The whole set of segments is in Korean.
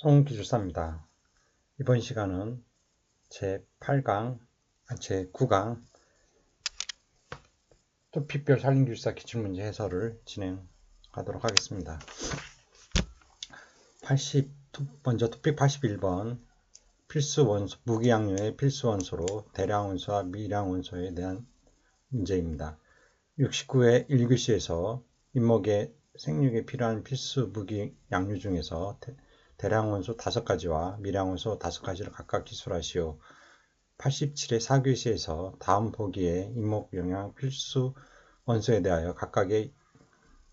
송기술사입니다. 이번 시간은 제8강, 제9강 토픽별 산림기술사 기출문제 해설을 진행하도록 하겠습니다. 먼저 토픽 81번 필수원소, 무기양료의 필수원소로 대량원소와 미량원소에 대한 문제입니다. 69회 1교시에서 인목의 생육에 필요한 필수 무기양료 중에서 대량원소 5가지와 미량원소 5가지를 각각 기술하시오. 87회 4교시에서 다음 보기에 인목영양 필수 원소에 대하여 각각의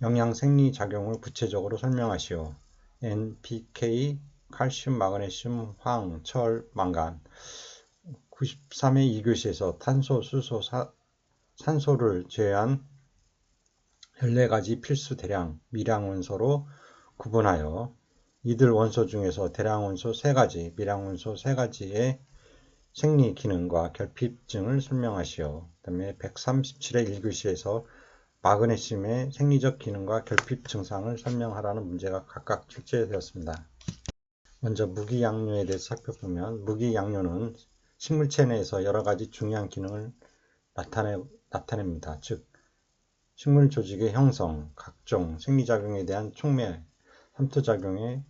영양 생리작용을 구체적으로 설명하시오. NPK, 칼슘, 마그네슘, 황, 철, 망간. 93회 2교시에서 탄소, 수소, 산소를 제외한 14가지 필수 대량, 미량 원소로 구분하여 이들 원소 중에서 대량원소 3가지, 미량원소 3가지의 생리 기능과 결핍증을 설명하시오. 그 다음에 137회 1교시에서 마그네슘의 생리적 기능과 결핍 증상을 설명하라는 문제가 각각 출제되었습니다. 먼저 무기양료에 대해서 살펴보면 무기양료는 식물체 내에서 여러가지 중요한 기능을 나타냅니다. 즉 식물 조직의 형성, 각종 생리작용에 대한 촉매, 삼투작용의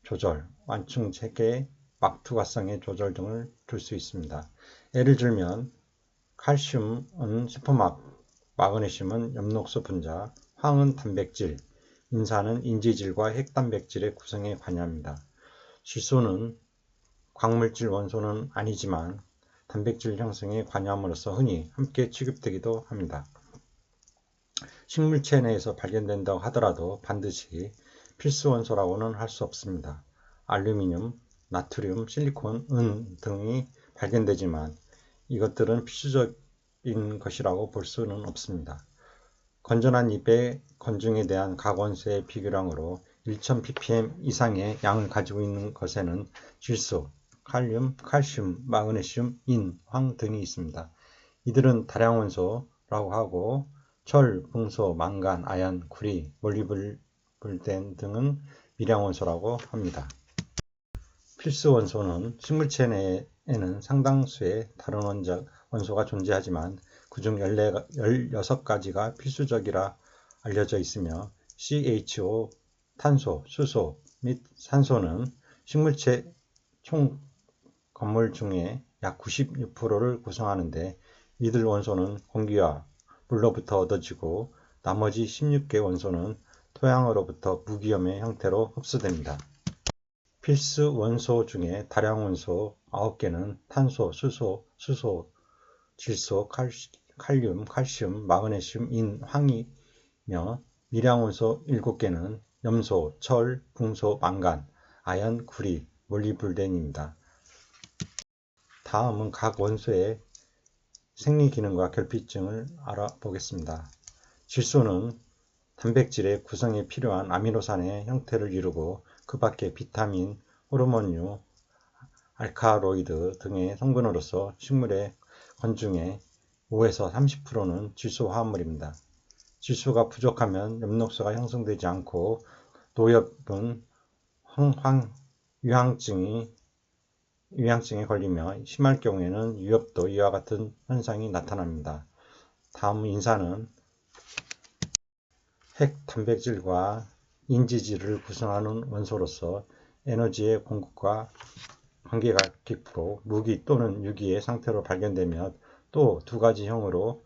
조절, 완충 체계, 막투과성의 조절 등을 줄 수 있습니다. 예를 들면 칼슘은 세포막, 마그네슘은 엽록소 분자, 황은 단백질, 인산은 인지질과 핵단백질의 구성에 관여합니다. 질소는 광물질 원소는 아니지만 단백질 형성에 관여함으로써 흔히 함께 취급되기도 합니다. 식물체 내에서 발견된다고 하더라도 반드시 필수 원소라고는 할 수 없습니다. 알루미늄, 나트륨, 실리콘, 은 등이 발견되지만 이것들은 필수적인 것이라고 볼 수는 없습니다. 건전한 잎의 건중에 대한 각원소의 비교량으로 1000ppm 이상의 양을 가지고 있는 것에는 질소, 칼륨, 칼슘, 마그네슘, 인, 황 등이 있습니다. 이들은 다량원소라고 하고 철, 붕소, 망간, 아연, 구리, 몰리블덴 등은 미량원소라고 합니다. 필수 원소는 식물체 내에는 상당수의 다른 원소가 존재하지만 그중 16가지가 필수적이라 알려져 있으며 CHO, 탄소, 수소 및 산소는 식물체 총 건물 중에 약 96%를 구성하는데 이들 원소는 공기와 물로부터 얻어지고 나머지 16개 원소는 토양으로부터 무기염의 형태로 흡수됩니다. 필수 원소 중에 다량원소 9개는 탄소, 수소, 질소, 칼륨, 칼슘, 마그네슘, 인, 황이며 미량원소 7개는 염소, 철, 붕소, 망간, 아연, 구리, 몰리블덴입니다. 다음은 각 원소의 생리기능과 결핍증을 알아보겠습니다. 질소는 단백질의 구성에 필요한 아미노산의 형태를 이루고 그 밖에 비타민, 호르몬류, 알카로이드 등의 성분으로서 식물의 건중의 5에서 30%는 질소 화합물입니다. 질소가 부족하면 엽록소가 형성되지 않고 노엽은 유황증에 걸리며 심할 경우에는 유엽도 이와 같은 현상이 나타납니다. 다음 인산은 핵 단백질과 인지질을 구성하는 원소로서 에너지의 공급과 관계가 깊고 무기 또는 유기의 상태로 발견되며 또 2가지 형으로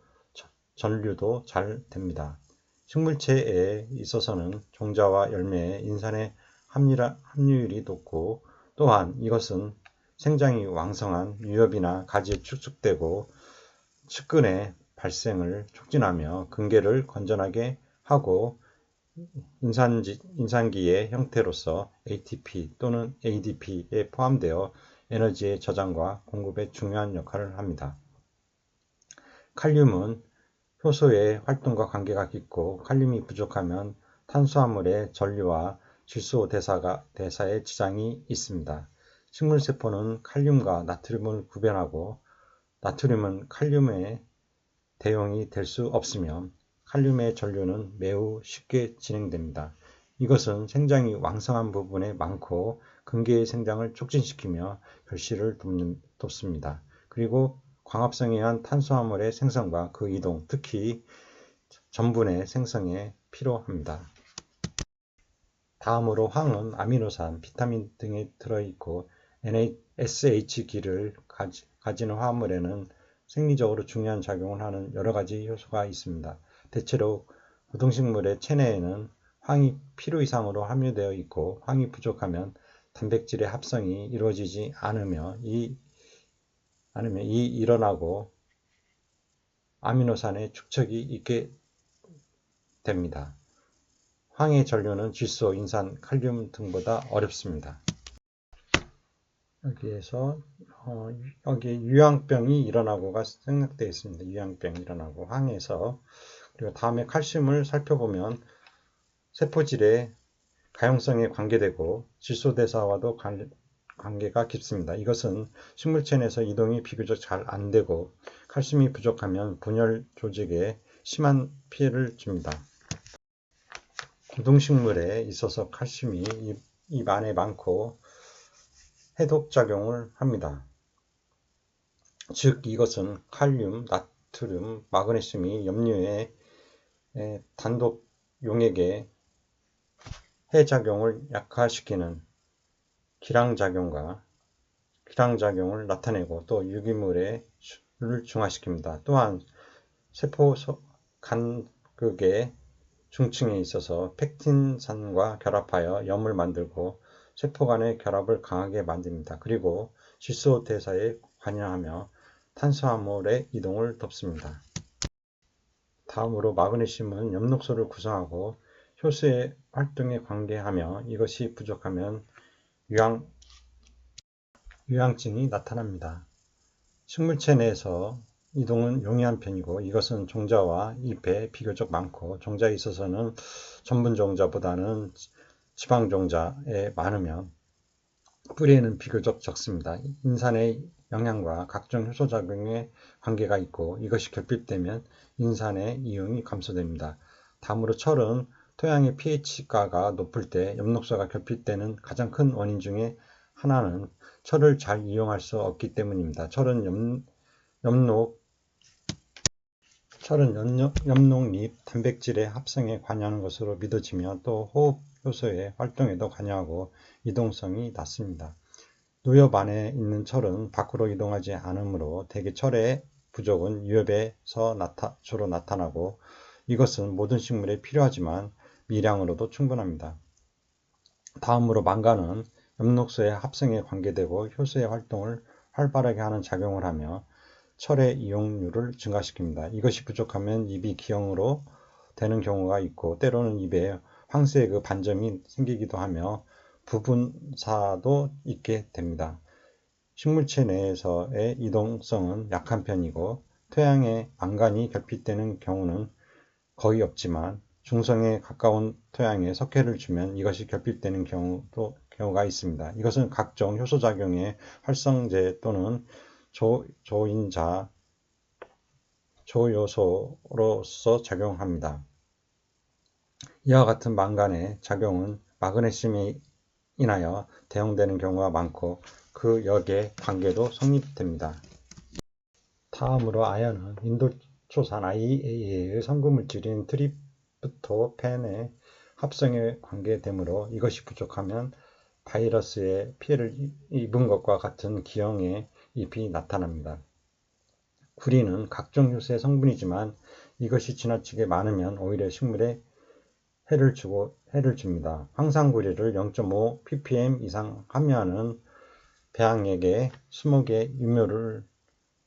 전류도 잘 됩니다. 식물체에 있어서는 종자와 열매에 인산의 함유율이 높고 또한 이것은 생장이 왕성한 유엽이나 가지에 축적되고 측근의 발생을 촉진하며 근계를 건전하게 하고 인산기의 형태로서 ATP 또는 ADP에 포함되어 에너지의 저장과 공급에 중요한 역할을 합니다. 칼륨은 효소의 활동과 관계가 깊고 칼륨이 부족하면 탄수화물의 전류와 질소 대사에 지장이 있습니다. 식물세포는 칼륨과 나트륨을 구별하고 나트륨은 칼륨의 대용이 될 수 없으며 칼륨의 전류는 매우 쉽게 진행됩니다. 이것은 생장이 왕성한 부분에 많고 근개의 생장을 촉진시키며 결실을 돕습니다. 그리고 광합성에 의한 탄수화물의 생성과 그 이동, 특히 전분의 생성에 필요합니다. 다음으로 황은 아미노산, 비타민 등에 들어있고 SH기를 가지는 화합물에는 생리적으로 중요한 작용을 하는 여러 가지 효소가 있습니다. 대체로 고등식물의 체내에는 황이 필요 이상으로 함유되어 있고 황이 부족하면 단백질의 합성이 이루어지지 않으며 일어나고 아미노산의 축적이 있게 됩니다. 황의 전류는 질소, 인산, 칼륨 등보다 어렵습니다. 여기에서 여기 유황병이 일어나고가 생략되어 있습니다. 유황병이 일어나고 황에서. 그리고 다음에 칼슘을 살펴보면 세포질의 가용성에 관계되고 질소대사와도 관계가 깊습니다. 이것은 식물체 내에서 이동이 비교적 잘 안되고 칼슘이 부족하면 분열 조직에 심한 피해를 줍니다. 고등식물에 있어서 칼슘이 입 안에 많고 해독작용을 합니다. 즉 이것은 칼륨, 나트륨, 마그네슘이 염류의 단독 용액의 해작용을 약화시키는 기량작용을 나타내고 또 유기물을 중화시킵니다. 또한 세포 간극의 중층에 있어서 펙틴산과 결합하여 염을 만들고 세포 간의 결합을 강하게 만듭니다. 그리고 질소 대사에 관여하며 탄수화물의 이동을 돕습니다. 다음으로 마그네슘은 엽록소를 구성하고 효소의 활동에 관계하며 이것이 부족하면 유황증이 나타납니다. 식물체 내에서 이동은 용이한 편이고 이것은 종자와 잎에 비교적 많고 종자에 있어서는 전분 종자보다는 지방 종자에 많으며 뿌리에는 비교적 적습니다. 인산의 영양과 각종 효소작용에 관계가 있고 이것이 결핍되면 인산의 이용이 감소됩니다. 다음으로 철은 토양의 pH가가 높을 때 엽록소가 결핍되는 가장 큰 원인 중에 하나는 철을 잘 이용할 수 없기 때문입니다. 철은 엽록잎 단백질의 합성에 관여하는 것으로 믿어지며 또 호흡 효소의 활동에도 관여하고 이동성이 낮습니다. 누엽 안에 있는 철은 밖으로 이동하지 않으므로 대개 철의 부족은 유엽에서 주로 나타나고 이것은 모든 식물에 필요하지만 미량으로도 충분합니다. 다음으로 망간은 엽록소의 합성에 관계되고 효소의 활동을 활발하게 하는 작용을 하며 철의 이용률을 증가시킵니다. 이것이 부족하면 잎이 기형으로 되는 경우가 있고 때로는 잎에 황새의 그 반점이 생기기도 하며 부분사도 있게 됩니다. 식물체 내에서의 이동성은 약한 편이고 토양에 망간이 결핍되는 경우는 거의 없지만 중성에 가까운 토양에 석회를 주면 이것이 결핍되는 경우가 있습니다. 이것은 각종 효소작용의 활성제 또는 조요소로서 작용합니다. 이와 같은 망간의 작용은 마그네슘에 인하여 대응되는 경우가 많고 그 역의 관계도 성립됩니다. 다음으로 아연은 인도초산 IAA의 성분물질인 트립토팬의 합성에 관계되므로 이것이 부족하면 바이러스의 피해를 입은 것과 같은 기형의 잎이 나타납니다. 구리는 각종 효소의 성분이지만 이것이 지나치게 많으면 오히려 식물에 해를 줍니다. 황산구리를 0.5 ppm 이상 함유하는 배양액에 20개 유묘를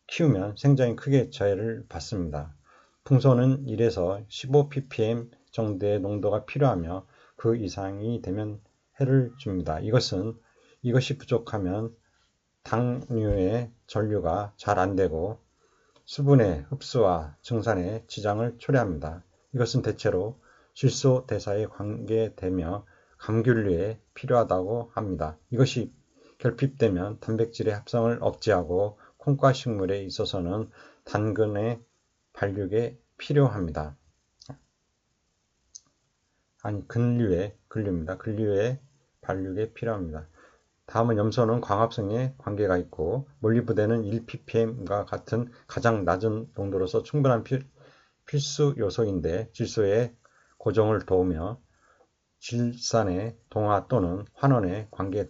키우면 생장이 크게 저해를 받습니다. 풍소는 1에서 15 ppm 정도의 농도가 필요하며 그 이상이 되면 해를 줍니다. 이것이 부족하면 당류의 전류가 잘 안되고 수분의 흡수와 증산에 지장을 초래합니다. 이것은 대체로 질소 대사에 관계되며 감귤류에 필요하다고 합니다. 이것이 결핍되면 단백질의 합성을 억제하고 콩과 식물에 있어서는 당근의 발육에 필요합니다. 근류입니다. 근류의 발육에 필요합니다. 다음은 염소는 광합성에 관계가 있고 몰리브덴은 1ppm과 같은 가장 낮은 농도로서 충분한 필수 요소인데 질소의 고정을 도우며 질산의 동화 또는 환원에 관계를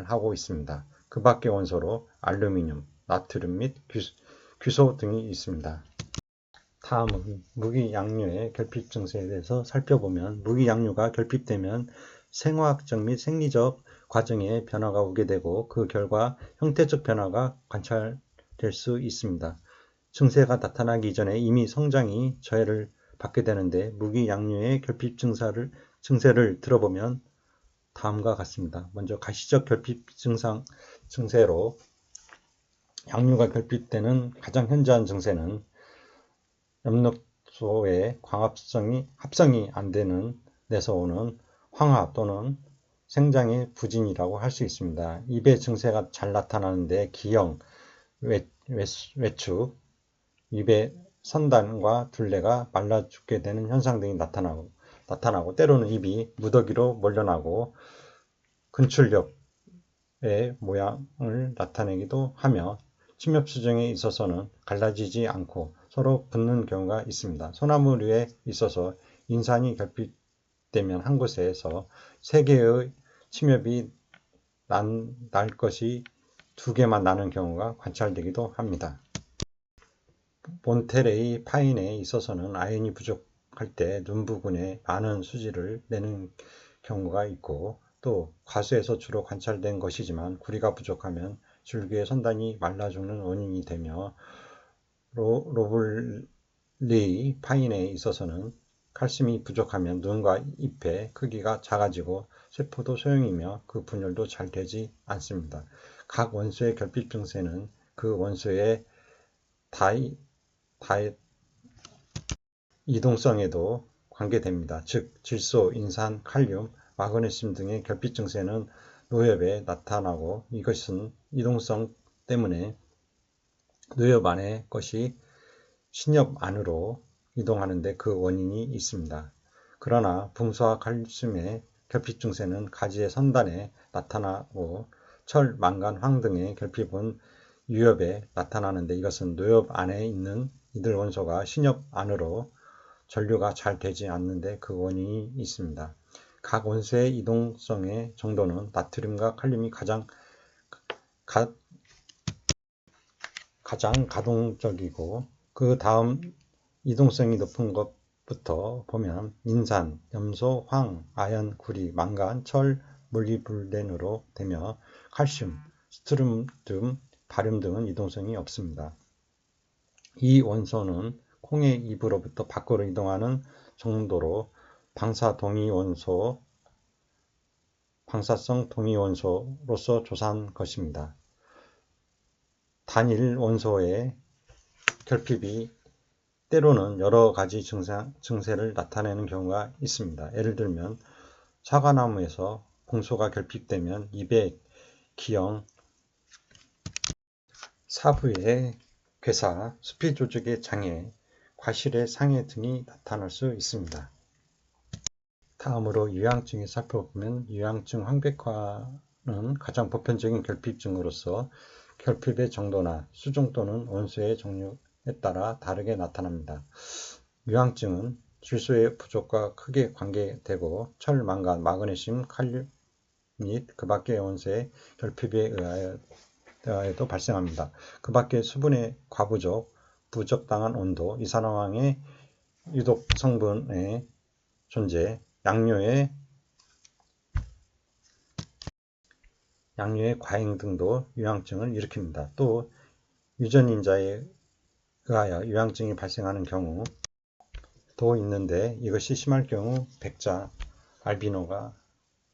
하고 있습니다. 그 밖의 원소로 알루미늄, 나트륨 및 규소 등이 있습니다. 다음은 무기양류의 결핍 증세에 대해서 살펴보면 무기양류가 결핍되면 생화학적 및 생리적 과정에 변화가 오게 되고 그 결과 형태적 변화가 관찰될 수 있습니다. 증세가 나타나기 전에 이미 성장이 저해를 받게 되는데 무기양류의 결핍 증세를 들어보면 다음과 같습니다. 먼저 가시적 결핍 증세로 양류가 결핍되는 가장 현저한 증세는 엽록소의 합성이 안 되는 데서 오는 황화 또는 생장의 부진이라고 할 수 있습니다. 입의 증세가 잘 나타나는데 기형, 외축, 입의 선단과 둘레가 말라 죽게 되는 현상 등이 나타나고 때로는 입이 무더기로 몰려나고 근출엽의 모양을 나타내기도 하며 침엽수정에 있어서는 갈라지지 않고 서로 붙는 경우가 있습니다. 소나무류에 있어서 인산이 결핍되면 한 곳에서 3개의 침엽이 날 것이 2개만 나는 경우가 관찰되기도 합니다. 몬테레이 파인에 있어서는 아연이 부족할 때 눈 부근에 많은 수지를 내는 경우가 있고 또 과수에서 주로 관찰된 것이지만 구리가 부족하면 줄기의 선단이 말라 죽는 원인이 되며 로블리 파인에 있어서는 칼슘이 부족하면 눈과 잎의 크기가 작아지고 세포도 소형이며 그 분열도 잘 되지 않습니다. 각 원소의 결핍 증세는 그 원소의 이동성에도 관계됩니다. 즉 질소, 인산, 칼륨, 마그네슘 등의 결핍 증세는 노엽에 나타나고 이것은 이동성 때문에 노엽 안의 것이 신엽 안으로 이동하는데 그 원인이 있습니다. 그러나 붕소와 칼슘의 결핍 증세는 가지의 선단에 나타나고 철, 망간, 황 등의 결핍은 유엽에 나타나는데 이것은 노엽 안에 있는 이들 원소가 신엽 안으로 전류가 잘 되지 않는데 그 원인이 있습니다. 각 원소의 이동성의 정도는 나트륨과 칼륨이 가장 가동적이고 그 다음 이동성이 높은 것부터 보면 인산, 염소, 황, 아연, 구리, 망간, 철, 몰리블덴으로 되며 칼슘, 스트론튬, 바륨 등은 이동성이 없습니다. 이 원소는 콩의 입으로부터 밖으로 이동하는 정도로 방사성 동위원소로서 조사한 것입니다. 단일 원소의 결핍이 때로는 여러 가지 증세를 나타내는 경우가 있습니다. 예를 들면 사과나무에서 붕소가 결핍되면 잎의 기형, 사부의 괴사, 수피 조직의 장애, 과실의 상해 등이 나타날 수 있습니다. 다음으로 유황증을 살펴보면 유황증 황백화는 가장 보편적인 결핍증으로서 결핍의 정도나 수종 또는 원소의 종류에 따라 다르게 나타납니다. 유황증은 질소의 부족과 크게 관계되고 철, 망간, 마그네슘, 칼륨 및 그 밖의 원소의 결핍에 의하여도 발생합니다. 그 밖의 수분의 과부족, 부적당한 온도, 이산화황의 유독 성분의 존재, 양료의 과잉 등도 유황증을 일으킵니다. 또 유전인자에 의하여 유황증이 발생하는 경우도 있는데 이것이 심할 경우 백자, 알비노가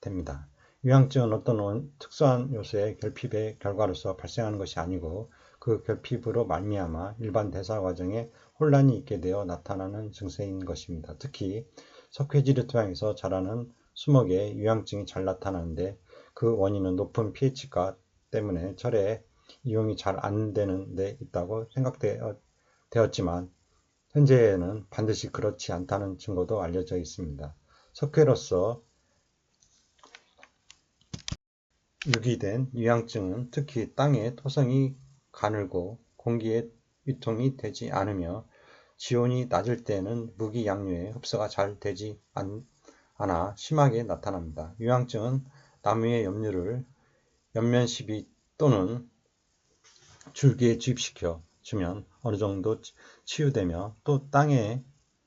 됩니다. 유황증은 어떤 특수한 요소의 결핍의 결과로서 발생하는 것이 아니고 그 결핍으로 말미암아 일반 대사 과정에 혼란이 있게 되어 나타나는 증세인 것입니다. 특히 석회지류 토양에서 자라는 수목에 유황증이 잘 나타나는데 그 원인은 높은 pH가 때문에 철의 이용이 잘 안 되는 데 있다고 생각되었지만 현재에는 반드시 그렇지 않다는 증거도 알려져 있습니다. 석회로서 유기된 유향증은 특히 땅의 토성이 가늘고 공기에 유통이 되지 않으며 지온이 낮을 때는 무기양료의 흡수가 잘 되지 않아 심하게 나타납니다. 유향증은 나무의 염류를 옆면 시비 또는 줄기에 주입시켜 주면 어느 정도 치유되며 또 땅에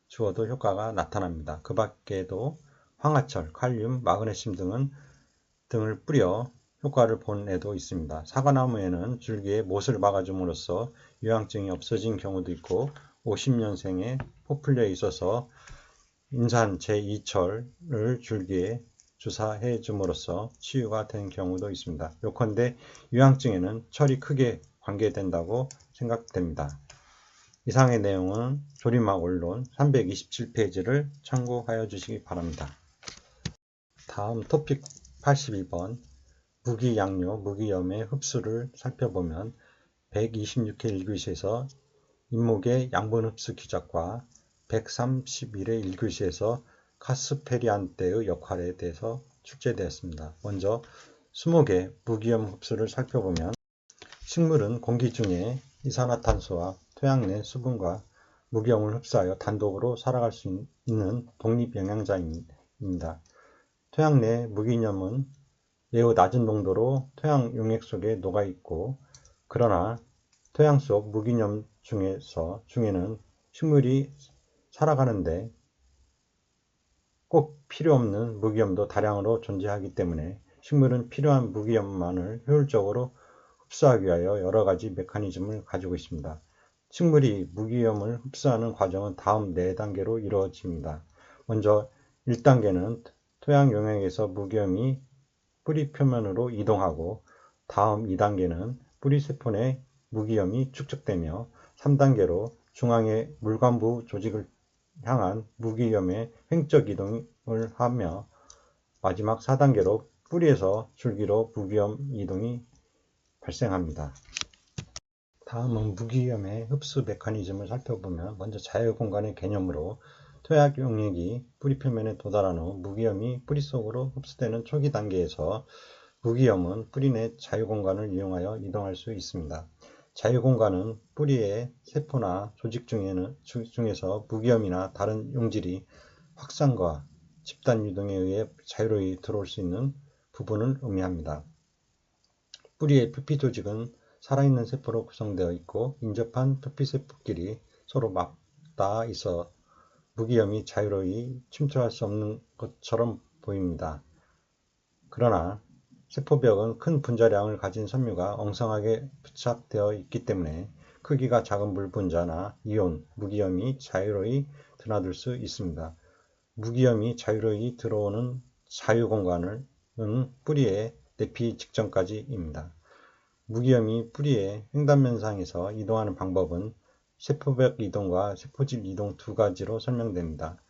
주어도 효과가 나타납니다. 그 밖에도 황화철, 칼륨, 마그네슘 등을 뿌려 효과를 본 애도 있습니다. 사과나무에는 줄기에 못을 막아줌으로써 유향증이 없어진 경우도 있고 50년생에 포플러에 있어서 인산 제2철을 줄기에 주사해 줌으로써 치유가 된 경우도 있습니다. 요컨대 유향증에는 철이 크게 관계된다고 생각됩니다. 이상의 내용은 조리막 원론 327페이지를 참고하여 주시기 바랍니다. 다음 토픽 82번 무기양료, 무기염의 흡수를 살펴보면 126회 1교시에서 인목의 양분 흡수 기작과 131회 1교시에서 카스페리안테의 역할에 대해서 출제되었습니다. 먼저 수목의 무기염 흡수를 살펴보면 식물은 공기 중에 이산화탄소와 토양 내 수분과 무기염을 흡수하여 단독으로 살아갈 수 있는 독립영양자입니다. 토양 내 무기염은 매우 낮은 농도로 토양 용액 속에 녹아있고 그러나 토양 속 무기염 중에는 식물이 살아가는데 꼭 필요 없는 무기염도 다량으로 존재하기 때문에 식물은 필요한 무기염만을 효율적으로 흡수하기 위하여 여러 가지 메커니즘을 가지고 있습니다. 식물이 무기염을 흡수하는 과정은 다음 4단계로 이루어집니다. 먼저 1단계는 토양 용액에서 무기염이 뿌리 표면으로 이동하고 다음 2단계는 뿌리 세포 내 무기염이 축적되며 3단계로 중앙의 물관부 조직을 향한 무기염의 횡적 이동을 하며 마지막 4단계로 뿌리에서 줄기로 무기염 이동이 발생합니다. 다음은 무기염의 흡수 메커니즘을 살펴보면 먼저 자유공간의 개념으로 토양 용액이 뿌리 표면에 도달한 후 무기염이 뿌리 속으로 흡수되는 초기 단계에서 무기염은 뿌리 내 자유공간을 이용하여 이동할 수 있습니다. 자유공간은 뿌리의 세포나 조직 중에서 무기염이나 다른 용질이 확산과 집단 유동에 의해 자유로이 들어올 수 있는 부분을 의미합니다. 뿌리의 표피 조직은 살아있는 세포로 구성되어 있고 인접한 표피세포끼리 서로 맞닿아 있어 무기염이 자유로이 침투할 수 없는 것처럼 보입니다. 그러나 세포벽은 큰 분자량을 가진 섬유가 엉성하게 부착되어 있기 때문에 크기가 작은 물 분자나 이온, 무기염이 자유로이 드나들 수 있습니다. 무기염이 자유로이 들어오는 자유공간은 뿌리의 내피 직전까지입니다. 무기염이 뿌리의 횡단면상에서 이동하는 방법은 세포벽 이동과 세포질 이동 두 가지로 설명됩니다.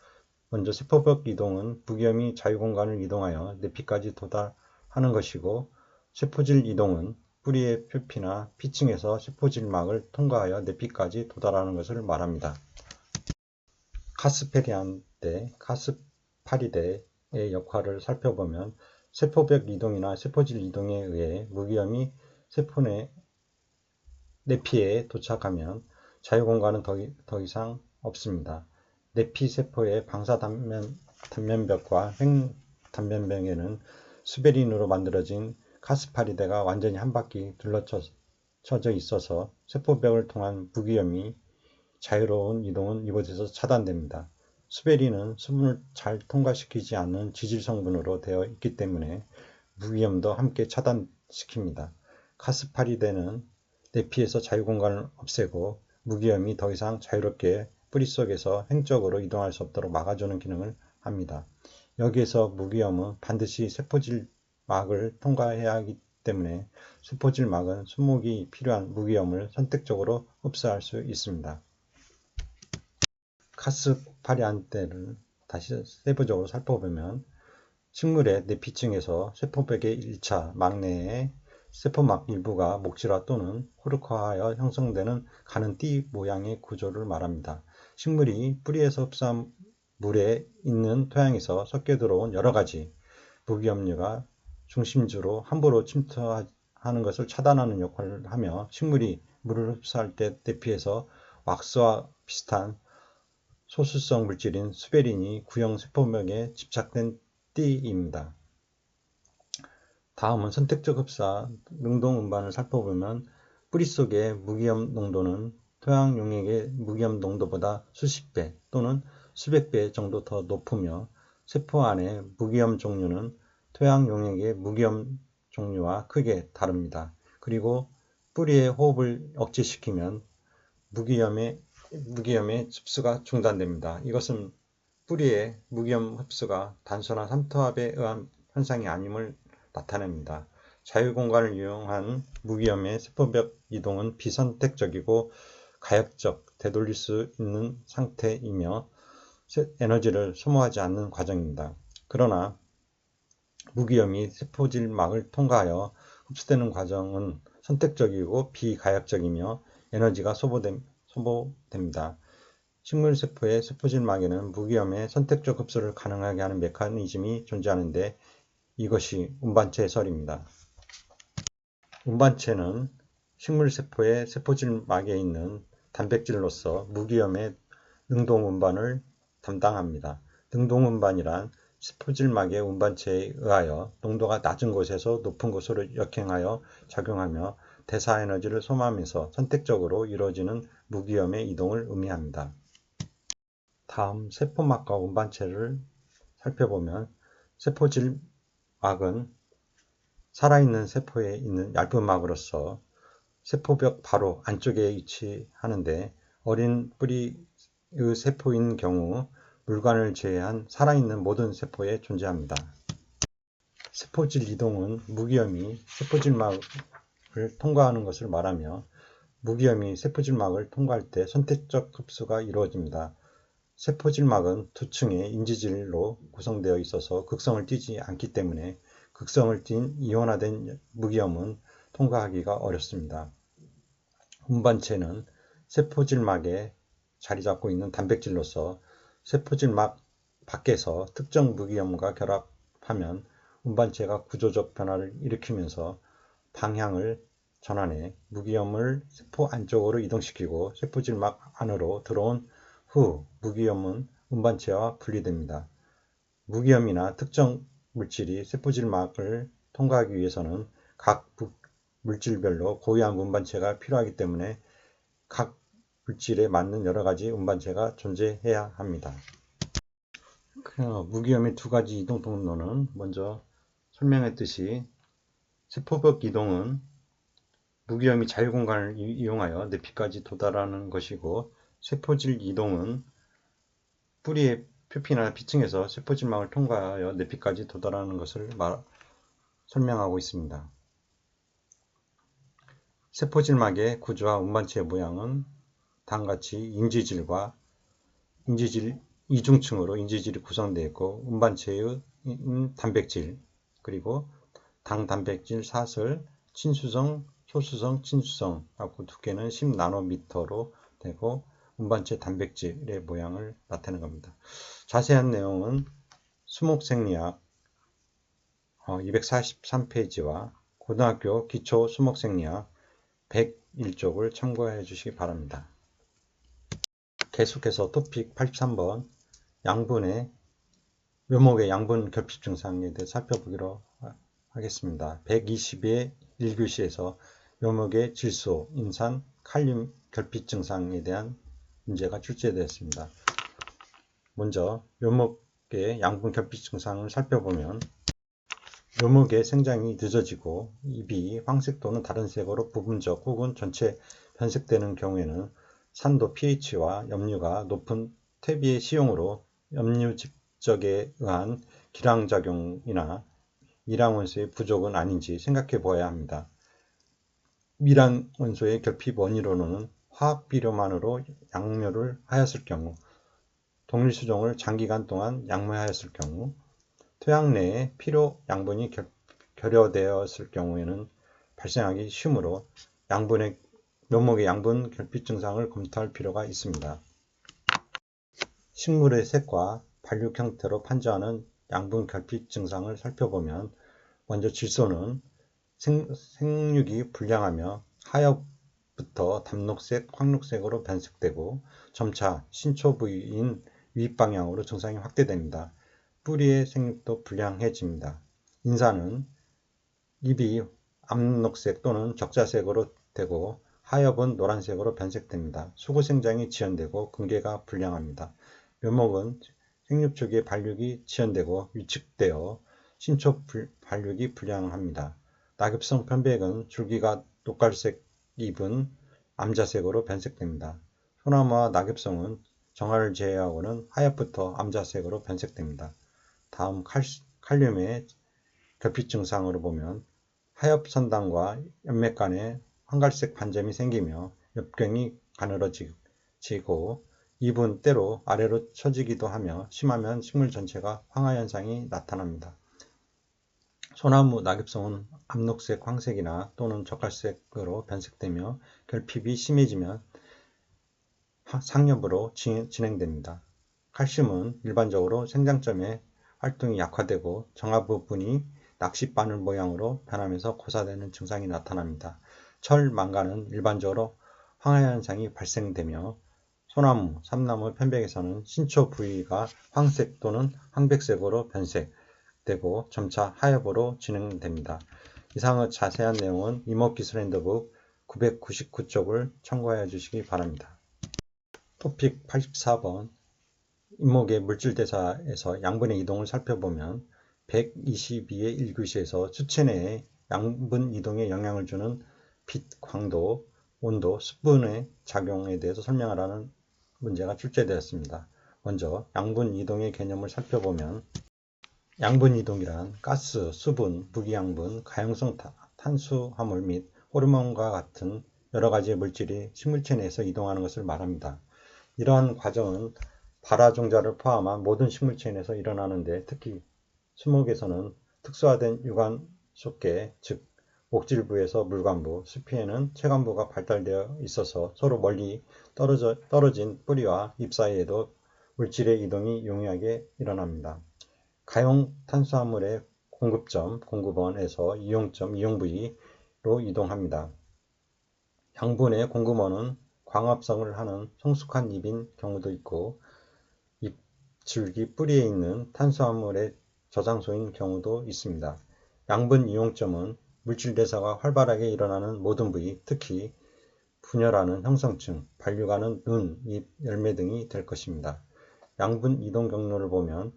먼저 세포벽 이동은 무기염이 자유공간을 이동하여 내피까지 도달하는 것이고 세포질 이동은 뿌리의 표피나 피층에서 세포질막을 통과하여 내피까지 도달하는 것을 말합니다. 카스페리안테, 카스파리데의 역할을 살펴보면 세포벽 이동이나 세포질 이동에 의해 무기염이 세포 내피에 도착하면 자유공간은 더 이상 없습니다. 내피 세포의 방사 단면벽과 횡 단면벽에는 수베린으로 만들어진 카스파리데가 완전히 한 바퀴 둘러쳐져 있어서 세포벽을 통한 무기염이 자유로운 이동은 이곳에서 차단됩니다. 수베린은 수분을 잘 통과시키지 않는 지질 성분으로 되어 있기 때문에 무기염도 함께 차단시킵니다. 카스파리데는 내피에서 자유공간을 없애고 무기염이 더 이상 자유롭게 뿌리 속에서 횡적으로 이동할 수 없도록 막아주는 기능을 합니다. 여기에서 무기염은 반드시 세포질막을 통과해야 하기 때문에 세포질막은 수목이 필요한 무기염을 선택적으로 흡수할 수 있습니다. 카스파리안테를 다시 세부적으로 살펴보면 식물의 내피층에서 세포벽의 1차 막내에 세포막 일부가 목질화 또는 호르크화하여 형성되는 가는 띠 모양의 구조를 말합니다. 식물이 뿌리에서 흡수한 물에 있는 토양에서 섞여 들어온 여러 가지 무기염류가 중심주로 함부로 침투하는 것을 차단하는 역할을 하며 식물이 물을 흡수할 때 대피해서 왁스와 비슷한 소수성 물질인 수베린이 구형 세포벽에 집착된 띠입니다. 다음은 선택적 흡사 능동 운반을 살펴보면 뿌리 속의 무기염 농도는 토양 용액의 무기염 농도보다 수십 배 또는 수백 배 정도 더 높으며 세포 안의 무기염 종류는 토양 용액의 무기염 종류와 크게 다릅니다. 그리고 뿌리의 호흡을 억제시키면 무기염의 흡수가 중단됩니다. 이것은 뿌리의 무기염 흡수가 단순한 삼투압에 의한 현상이 아님을 나타냅니다. 자유공간을 이용한 무기염의 세포벽 이동은 비선택적이고 가역적, 되돌릴 수 있는 상태이며 에너지를 소모하지 않는 과정입니다. 그러나 무기염이 세포질막을 통과하여 흡수되는 과정은 선택적이고 비가역적이며 에너지가 소모됩니다. 식물세포의 세포질막에는 무기염의 선택적 흡수를 가능하게 하는 메커니즘이 존재하는데 이것이 운반체 해설입니다. 운반체는 식물세포의 세포질막에 있는 단백질로서 무기염의 능동운반을 담당합니다. 능동운반이란 세포질막의 운반체에 의하여 농도가 낮은 곳에서 높은 곳으로 역행하여 작용하며 대사에너지를 소모하면서 선택적으로 이루어지는 무기염의 이동을 의미합니다. 다음 세포막과 운반체를 살펴보면 세포질막은 살아있는 세포에 있는 얇은 막으로서 세포벽 바로 안쪽에 위치하는데 어린 뿌리의 세포인 경우 물관을 제외한 살아있는 모든 세포에 존재합니다. 세포질 이동은 무기염이 세포질막을 통과하는 것을 말하며 무기염이 세포질막을 통과할 때 선택적 흡수가 이루어집니다. 세포질막은 두 층의 인지질로 구성되어 있어서 극성을 띠지 않기 때문에 극성을 띤 이온화된 무기염은 통과하기가 어렵습니다. 운반체는 세포질막에 자리 잡고 있는 단백질로서 세포질막 밖에서 특정 무기염과 결합하면 운반체가 구조적 변화를 일으키면서 방향을 전환해 무기염을 세포 안쪽으로 이동시키고 세포질막 안으로 들어온 후 무기염은 운반체와 분리됩니다. 무기염이나 특정 물질이 세포질막을 통과하기 위해서는 각 물질별로 고유한 운반체가 필요하기 때문에 각 물질에 맞는 여러 가지 운반체가 존재해야 합니다. 무기염의 두 가지 이동 통로는 먼저 설명했듯이 세포벽 이동은 무기염이 자유공간을 이용하여 내피까지 도달하는 것이고 세포질 이동은 뿌리의 표피나 피층에서 세포질막을 통과하여 내피까지 도달하는 것을 설명하고 있습니다. 세포질막의 구조와 운반체의 모양은 다음같이 인지질과 인지질 이중층으로 인지질이 구성되어 있고 운반체의 단백질 그리고 당단백질 사슬, 친수성, 소수성, 친수성 하고 두께는 10나노미터로 되고 운반체 단백질의 모양을 나타내는 겁니다. 자세한 내용은 수목생리학 243페이지와 고등학교 기초 수목생리학 101쪽을 참고해 주시기 바랍니다. 계속해서 토픽 83번 양분의 묘목의 양분 결핍 증상에 대해 살펴보기로 하겠습니다. 120의 1교시에서 묘목의 질소, 인산, 칼륨 결핍 증상에 대한 문제가 출제되었습니다. 먼저 묘목의 양분 결핍 증상을 살펴보면 묘목의 생장이 늦어지고 잎이 황색 또는 다른 색으로 부분적 혹은 전체 변색되는 경우에는 산도 pH와 염류가 높은 퇴비의 시용으로 염류 집적에 의한 기량작용이나 미량원소의 부족은 아닌지 생각해 보아야 합니다. 미량원소의 결핍 원인으로는 화학비료만으로 양묘를 하였을 경우, 동일수종을 장기간 동안 양모하였을 경우, 토양 내에 필요 양분이 결여되었을 경우에는 발생하기 쉬우므로 묘목의 양분 결핍 증상을 검토할 필요가 있습니다. 식물의 색과 발육 형태로 판정하는 양분 결핍 증상을 살펴보면 먼저 질소는 생육이 불량하며 하엽부터 담록색, 황록색으로 변색되고 점차 신초 부위인 위방향으로 증상이 확대됩니다. 뿌리의 생육도 불량해집니다. 인사는 잎이 암록색 또는 적자색으로 되고 하엽은 노란색으로 변색됩니다. 수구생장이 지연되고 근계가 불량합니다. 묘목은 생육 초기에 발육이 지연되고 위축되어 신초 발육이 불량합니다. 낙엽성 편백은 줄기가 녹갈색 잎은 암자색으로 변색됩니다. 소나무와 낙엽성은 정화를 제외하고는 하엽부터 암자색으로 변색됩니다. 다음 칼륨의 결핍 증상으로 보면 하엽선단과 연맥 간에 황갈색 반점이 생기며 엽경이 가늘어지고 잎은 때로 아래로 처지기도 하며 심하면 식물 전체가 황화 현상이 나타납니다. 소나무 낙엽성은 암록색 황색이나 또는 적갈색으로 변색되며 결핍이 심해지면 상엽으로 진행됩니다. 칼슘은 일반적으로 생장점의 활동이 약화되고 정화 부분이 낚싯바늘 모양으로 변하면서 고사되는 증상이 나타납니다. 철, 망간은 일반적으로 황화 현상이 발생되며 소나무, 삼나무 편백에서는 신초 부위가 황색 또는 황백색으로 변색되고 점차 하엽으로 진행됩니다. 이상의 자세한 내용은 이목기술 핸드북 999쪽을 참고하여 주시기 바랍니다. 토픽 84번 잎목의 물질대사에서 양분의 이동을 살펴보면 122의 1교시에서 수체 내에 양분 이동에 영향을 주는 빛, 광도, 온도, 수분의 작용에 대해서 설명하라는 문제가 출제되었습니다. 먼저 양분 이동의 개념을 살펴보면 양분 이동이란 가스, 수분, 무기양분, 가용성 탄수화물 및 호르몬과 같은 여러 가지의 물질이 식물체 내에서 이동하는 것을 말합니다. 이러한 과정은 발화종자를 포함한 모든 식물체 내에서 일어나는데 특히 수목에서는 특수화된 유관 속계, 즉 목질부에서 물관부, 숲에는 채관부가 발달되어 있어서 서로 멀리 떨어진 뿌리와 잎 사이에도 물질의 이동이 용이하게 일어납니다. 가용 탄수화물의 공급점, 공급원에서 이용점, 이용부위로 이동합니다. 양분의 공급원은 광합성을 하는 성숙한 잎인 경우도 있고 잎 줄기 뿌리에 있는 탄수화물의 저장소인 경우도 있습니다. 양분 이용점은 물질 대사가 활발하게 일어나는 모든 부위, 특히 분열하는 형성층, 반류하는 눈, 잎, 열매 등이 될 것입니다. 양분 이동 경로를 보면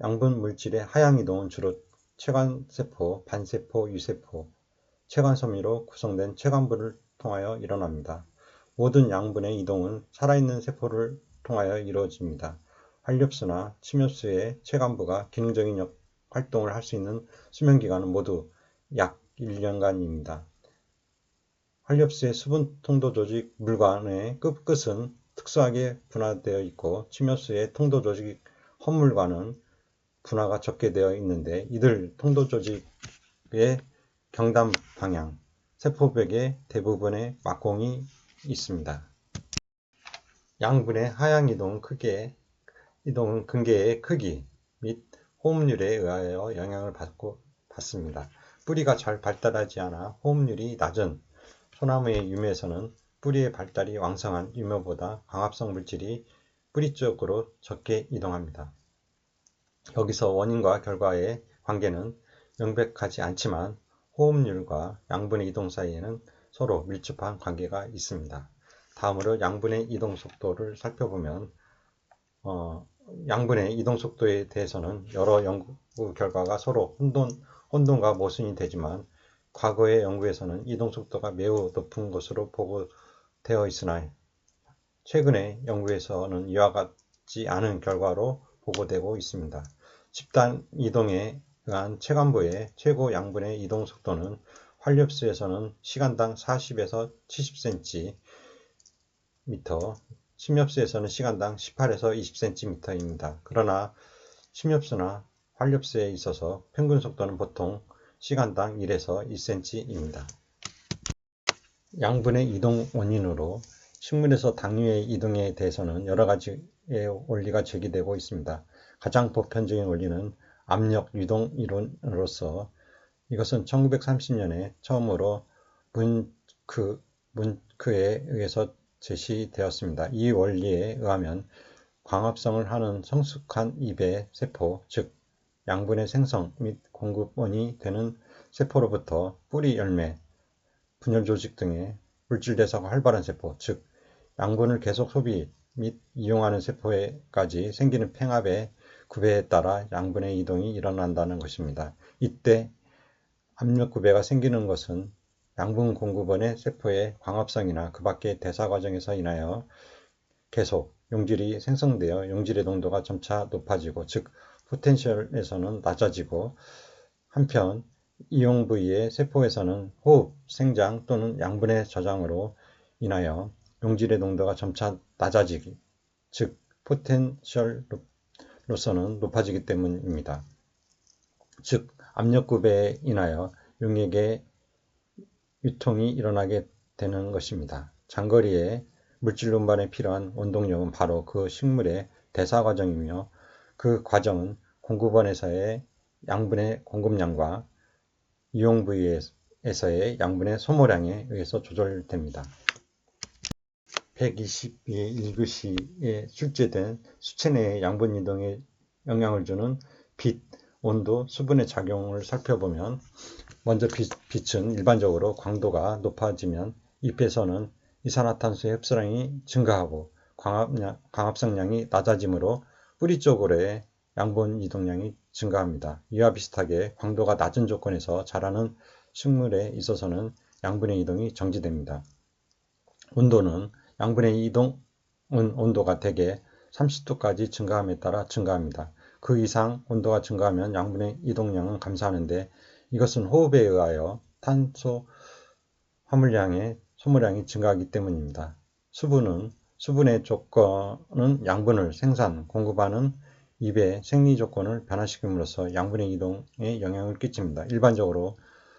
양분 물질의 하향 이동은 주로 체관세포, 반세포, 유세포, 체관섬유로 구성된 체관부를 통하여 일어납니다. 모든 양분의 이동은 살아있는 세포를 통하여 이루어집니다. 활렵수나 침엽수의 체관부가 기능적인 활동을 할 수 있는 수명기간은 모두 약 1년간입니다. 활렵수의 수분 통도 조직 물관의 끝은 특수하게 분화되어 있고 침엽수의 통도 조직 헛물관은 분화가 적게 되어 있는데 이들 통도 조직의 경담 방향, 세포벽의 대부분에 막공이 있습니다. 양분의 하향 이동은 근계의 크기 및 호흡률에 의하여 영향을 받습니다. 뿌리가 잘 발달하지 않아 호흡률이 낮은 소나무의 유매에서는 뿌리의 발달이 왕성한 유매보다 광합성 물질이 뿌리 쪽으로 적게 이동합니다. 여기서 원인과 결과의 관계는 명백하지 않지만 호흡률과 양분의 이동 사이에는 서로 밀접한 관계가 있습니다. 다음으로 양분의 이동 속도를 살펴보면 양분의 이동 속도에 대해서는 여러 연구 결과가 서로 혼돈과 모순이 되지만 과거의 연구에서는 이동 속도가 매우 높은 것으로 보고되어 있으나 최근의 연구에서는 이와 같지 않은 결과로 보고되고 있습니다. 집단 이동에 의한 체관부의 최고 양분의 이동 속도는 활렵수에서는 시간당 40에서 70cm, 침엽수에서는 시간당 18에서 20cm입니다. 그러나 침엽수나 활렵수에 있어서 평균 속도는 보통 시간당 1에서 2cm입니다. 양분의 이동 원인으로 식물에서 당류의 이동에 대해서는 여러 가지의 원리가 제기되고 있습니다. 가장 보편적인 원리는 압력 유동 이론으로서 이것은 1930년에 처음으로 문크에 의해서 제시되었습니다. 이 원리에 의하면 광합성을 하는 성숙한 잎의 세포, 즉 양분의 생성 및 공급원이 되는 세포로부터 뿌리, 열매, 분열 조직 등의 물질 대사가 활발한 세포, 즉 양분을 계속 소비 및 이용하는 세포에까지 생기는 팽합의 구배에 따라 양분의 이동이 일어난다는 것입니다. 이때 압력 구배가 생기는 것은 양분 공급원의 세포의 광합성이나 그 밖의 대사 과정에서 인하여 계속 용질이 생성되어 용질의 농도가 점차 높아지고, 즉 포텐셜에서는 낮아지고, 한편 이용 부위의 세포에서는 호흡, 생장 또는 양분의 저장으로 인하여 용질의 농도가 점차 낮아지기, 즉 포텐셜로서는 높아지기 때문입니다. 즉 압력구배에 인하여 용액의 유통이 일어나게 되는 것입니다. 장거리의 물질 운반에 필요한 원동력은 바로 그 식물의 대사 과정이며, 그 과정은 공급원에서의 양분의 공급량과 이용 부위에서의 양분의 소모량에 의해서 조절됩니다. 122의 1교시에 출제된 수체 내의 양분 이동에 영향을 주는 빛, 온도, 수분의 작용을 살펴보면, 먼저 빛은 일반적으로 광도가 높아지면 잎에서는 이산화탄소의 흡수량이 증가하고 광합성량이 낮아지므로 뿌리 쪽으로의 양분 이동량이 증가합니다. 이와 비슷하게 광도가 낮은 조건에서 자라는 식물에 있어서는 양분의 이동이 정지됩니다. 온도는 양분의 이동은 온도가 대개 30도까지 증가함에 따라 증가합니다. 그 이상 온도가 증가하면 양분의 이동량은 감소하는데, 이것은 호흡에 의하여 탄소 화물량의 소모량이 증가하기 때문입니다. 수분의 조건은 양분을 공급하는 잎의 생리 조건을 변화시킴으로써 양분의 이동에 영향을 끼칩니다. 일반적으로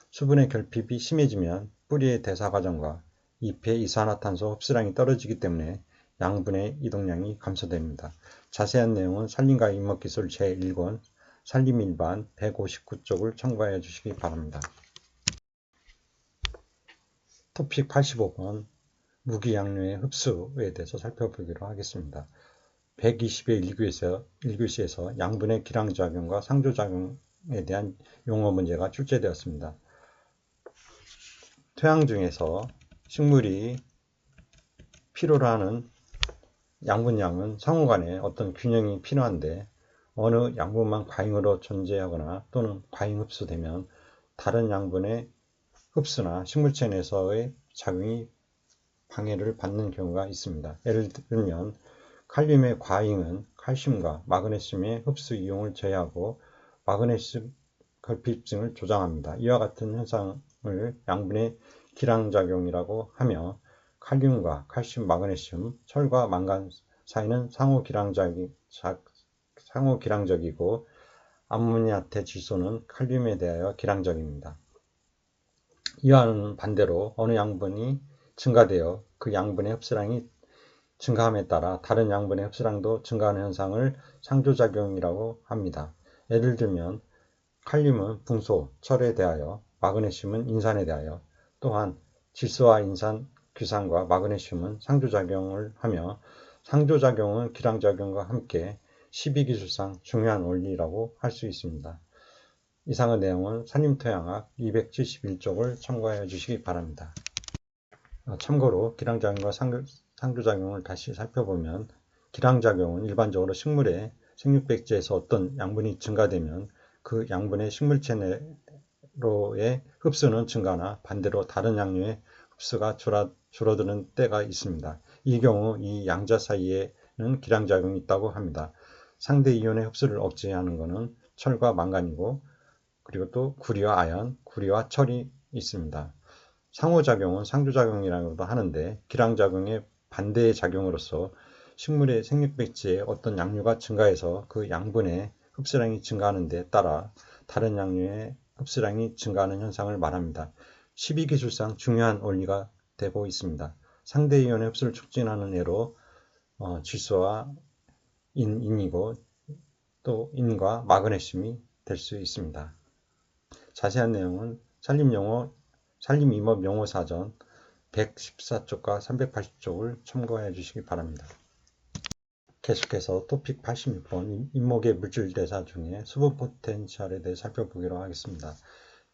수분의 결핍이 심해지면 뿌리의 대사 과정과 잎의 이산화탄소 흡수량이 떨어지기 때문에 양분의 이동량이 감소됩니다. 자세한 내용은 산림과 임목기술 제1권 산림일반 159쪽을 참고해 주시기 바랍니다. 토픽 85번 무기양료의 흡수에 대해서 살펴보기로 하겠습니다. 120의 1교시에서 양분의 기량작용과 상조작용에 대한 용어 문제가 출제되었습니다. 토양 중에서 식물이 필요로 하는 양분량은 상호 간에 어떤 균형이 필요한데, 어느 양분만 과잉으로 존재하거나 또는 과잉 흡수되면 다른 양분의 흡수나 식물체 내에서의 작용이 방해를 받는 경우가 있습니다. 예를 들면 칼륨의 과잉은 칼슘과 마그네슘의 흡수 이용을 제어하고 마그네슘 결핍증을 조장합니다. 이와 같은 현상을 양분의 기량작용이라고 하며, 칼륨과 칼슘, 마그네슘, 철과 망간 사이는 상호 기량적이고 암모니아태 질소는 칼륨에 대하여 기량적입니다. 이와는 반대로 어느 양분이 증가되어 그 양분의 흡수량이 증가함에 따라 다른 양분의 흡수량도 증가하는 현상을 상조작용이라고 합니다. 예를 들면 칼륨은 붕소, 철에 대하여, 마그네슘은 인산에 대하여, 또한 질소와 인산, 규산과 마그네슘은 상조작용을 하며, 상조작용은 기량작용과 함께 12기술상 중요한 원리라고 할 수 있습니다. 이상의 내용은 산림토양학 271쪽을 참고해 주시기 바랍니다. 참고로 기량작용과 상조작용을 다시 살펴보면, 기량작용은 일반적으로 식물의 생육백제에서 어떤 양분이 증가되면 그 양분의 식물체 내로의 흡수는 증가하나 반대로 다른 양료의 흡수가 줄어드는 때가 있습니다. 이 경우 이 양자 사이에는 기량작용이 있다고 합니다. 상대 이온의 흡수를 억제하는 것은 철과 망간이고, 그리고 또 구리와 아연, 구리와 철이 있습니다. 상호작용은 상조작용이라고도 하는데, 기량작용의 반대의 작용으로서 식물의 생육백지에 어떤 양류가 증가해서 그 양분의 흡수량이 증가하는 데 따라 다른 양류의 흡수량이 증가하는 현상을 말합니다. 12기술상 중요한 원리가 되고 있습니다. 상대 이온의 흡수를 촉진하는 애로 질소와 인이고 또 인과 마그네슘이 될 수 있습니다. 자세한 내용은 산림임업 용어 사전 114쪽과 380쪽을 참고해 주시기 바랍니다. 계속해서 토픽 86번 인목의 물질 대사 중에 수분 포텐셜에 대해 살펴보기로 하겠습니다.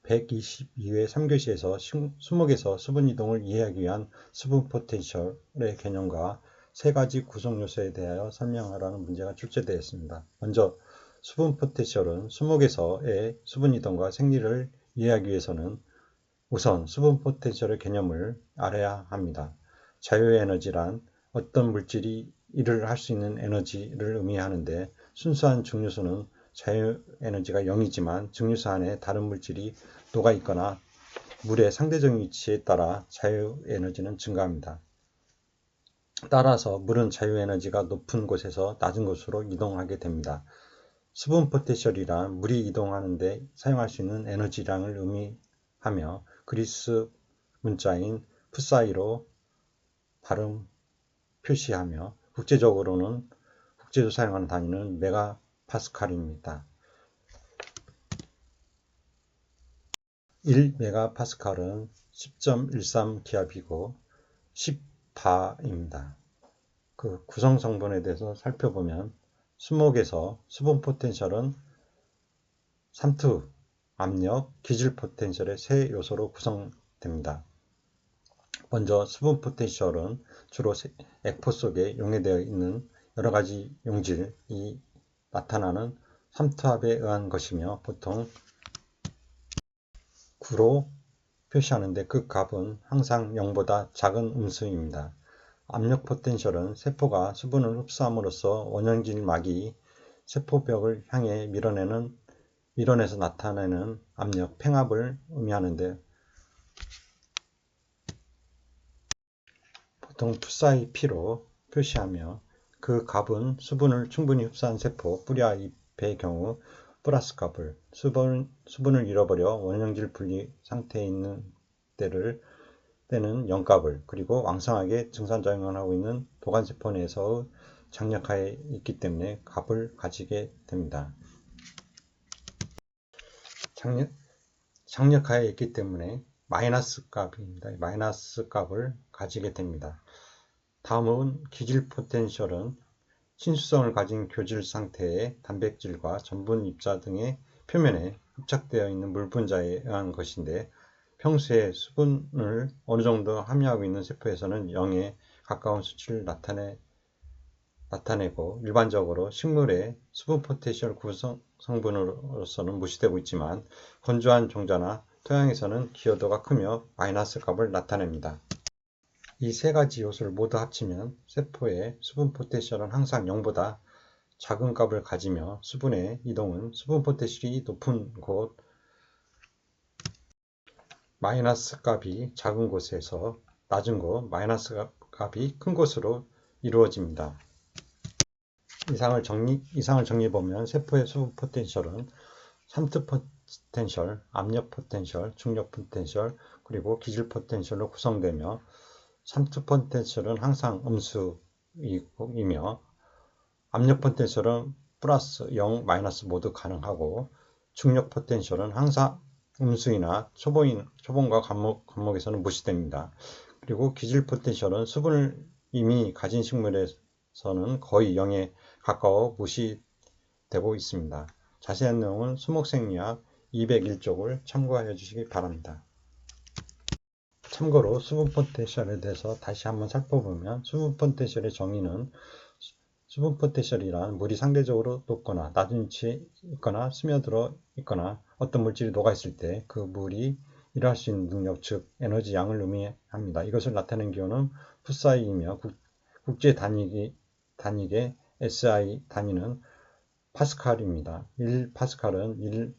122회 3교시에서 수목에서 수분 이동을 이해하기 위한 수분 포텐셜의 개념과 세 가지 구성 요소에 대하여 설명하라는 문제가 출제되었습니다. 먼저 수분 포텐셜은 수목에서의 수분 이동과 생리를 이해하기 위해서는 우선 수분 포텐셜의 개념을 알아야 합니다. 자유에너지란 어떤 물질이 일을 할 수 있는 에너지를 의미하는데 순수한 증류수는 자유에너지가 0이지만 증류수 안에 다른 물질이 녹아 있거나 물의 상대적인 위치에 따라 자유에너지는 증가합니다. 따라서 물은 자유에너지가 높은 곳에서 낮은 곳으로 이동하게 됩니다. 수분 포텐셜이란 물이 이동하는 데 사용할 수 있는 에너지량을 의미하며 그리스 문자인 푸사이로 발음 표시하며 국제적으로는 국제로 사용하는 단위는 메가파스칼입니다. 1메가파스칼은 10.13 기압이고 10바입니다. 그 구성 성분에 대해서 살펴보면 수목에서 수분 포텐셜은 삼투, 압력, 기질 포텐셜의 세 요소로 구성됩니다. 먼저 수분 포텐셜은 주로 액포 속에 용해되어 있는 여러 가지 용질이 나타나는 삼투압에 의한 것이며 보통 9로 표시하는데 그 값은 항상 0보다 작은 음수입니다. 압력 포텐셜은 세포가 수분을 흡수함으로써 원형질 막이 세포벽을 향해 밀어내서 나타내는 압력, 팽압을 의미하는데 보통 푸사이 P로 표시하며 그 값은 수분을 충분히 흡수한 세포, 뿌리와 잎의 경우 플러스 값을, 수분을 잃어버려 원형질 분리 상태에 있는 때는 0값을, 그리고 왕성하게 증산작용을 하고 있는 도관세포 내에서의 장력하에 있기 때문에 값을 가지게 됩니다. 장력하에 있기 때문에 마이너스 값입니다. 마이너스 값을 가지게 됩니다. 다음은 기질 포텐셜은 친수성을 가진 교질 상태의 단백질과 전분 입자 등의 표면에흡착되어 있는 물 분자에 의한 것인데 평소에 수분을 어느 정도 함유하고 있는 세포에서는 0에 가까운 수치를 나타내고 일반적으로 식물의 수분 포텐셜 구성 성분으로서는 무시되고 있지만 건조한 종자나 토양에서는 기여도가 크며 마이너스 값을 나타냅니다. 이 세 가지 요소를 모두 합치면 세포의 수분 포텐셜은 항상 0보다 작은 값을 가지며 수분의 이동은 수분 포텐셜이 높은 곳 마이너스 값이 작은 곳에서 낮은 곳 마이너스 값이 큰 곳으로 이루어집니다. 이상을 정리해보면 세포의 수분 포텐셜은 삼투 포텐셜, 압력 포텐셜, 중력 포텐셜, 그리고 기질 포텐셜로 구성되며 삼투 포텐셜은 항상 음수이며 압력 포텐셜은 플러스 0, 마이너스 모두 가능하고 중력 포텐셜은 항상 음수이나 초본과 관목에서는 무시됩니다. 그리고 기질 포텐셜은 수분을 이미 가진 식물에서는 거의 0에 가까워 무시되고 있습니다. 자세한 내용은 수목생리학 201쪽을 참고하여 주시기 바랍니다. 참고로 수분 포텐셜에 대해서 다시 한번 살펴보면 수분 포텐셜의 정의는 수분 포텐셜이란 물이 상대적으로 높거나 낮은 위치에 있거나 스며들어 있거나 어떤 물질이 녹아있을 때 그 물이 일할 수 있는 능력, 즉 에너지 양을 의미합니다. 이것을 나타낸 기호는 푸사이이며 국제 단위계 SI 단위는 파스칼입니다. 1파스칼은 1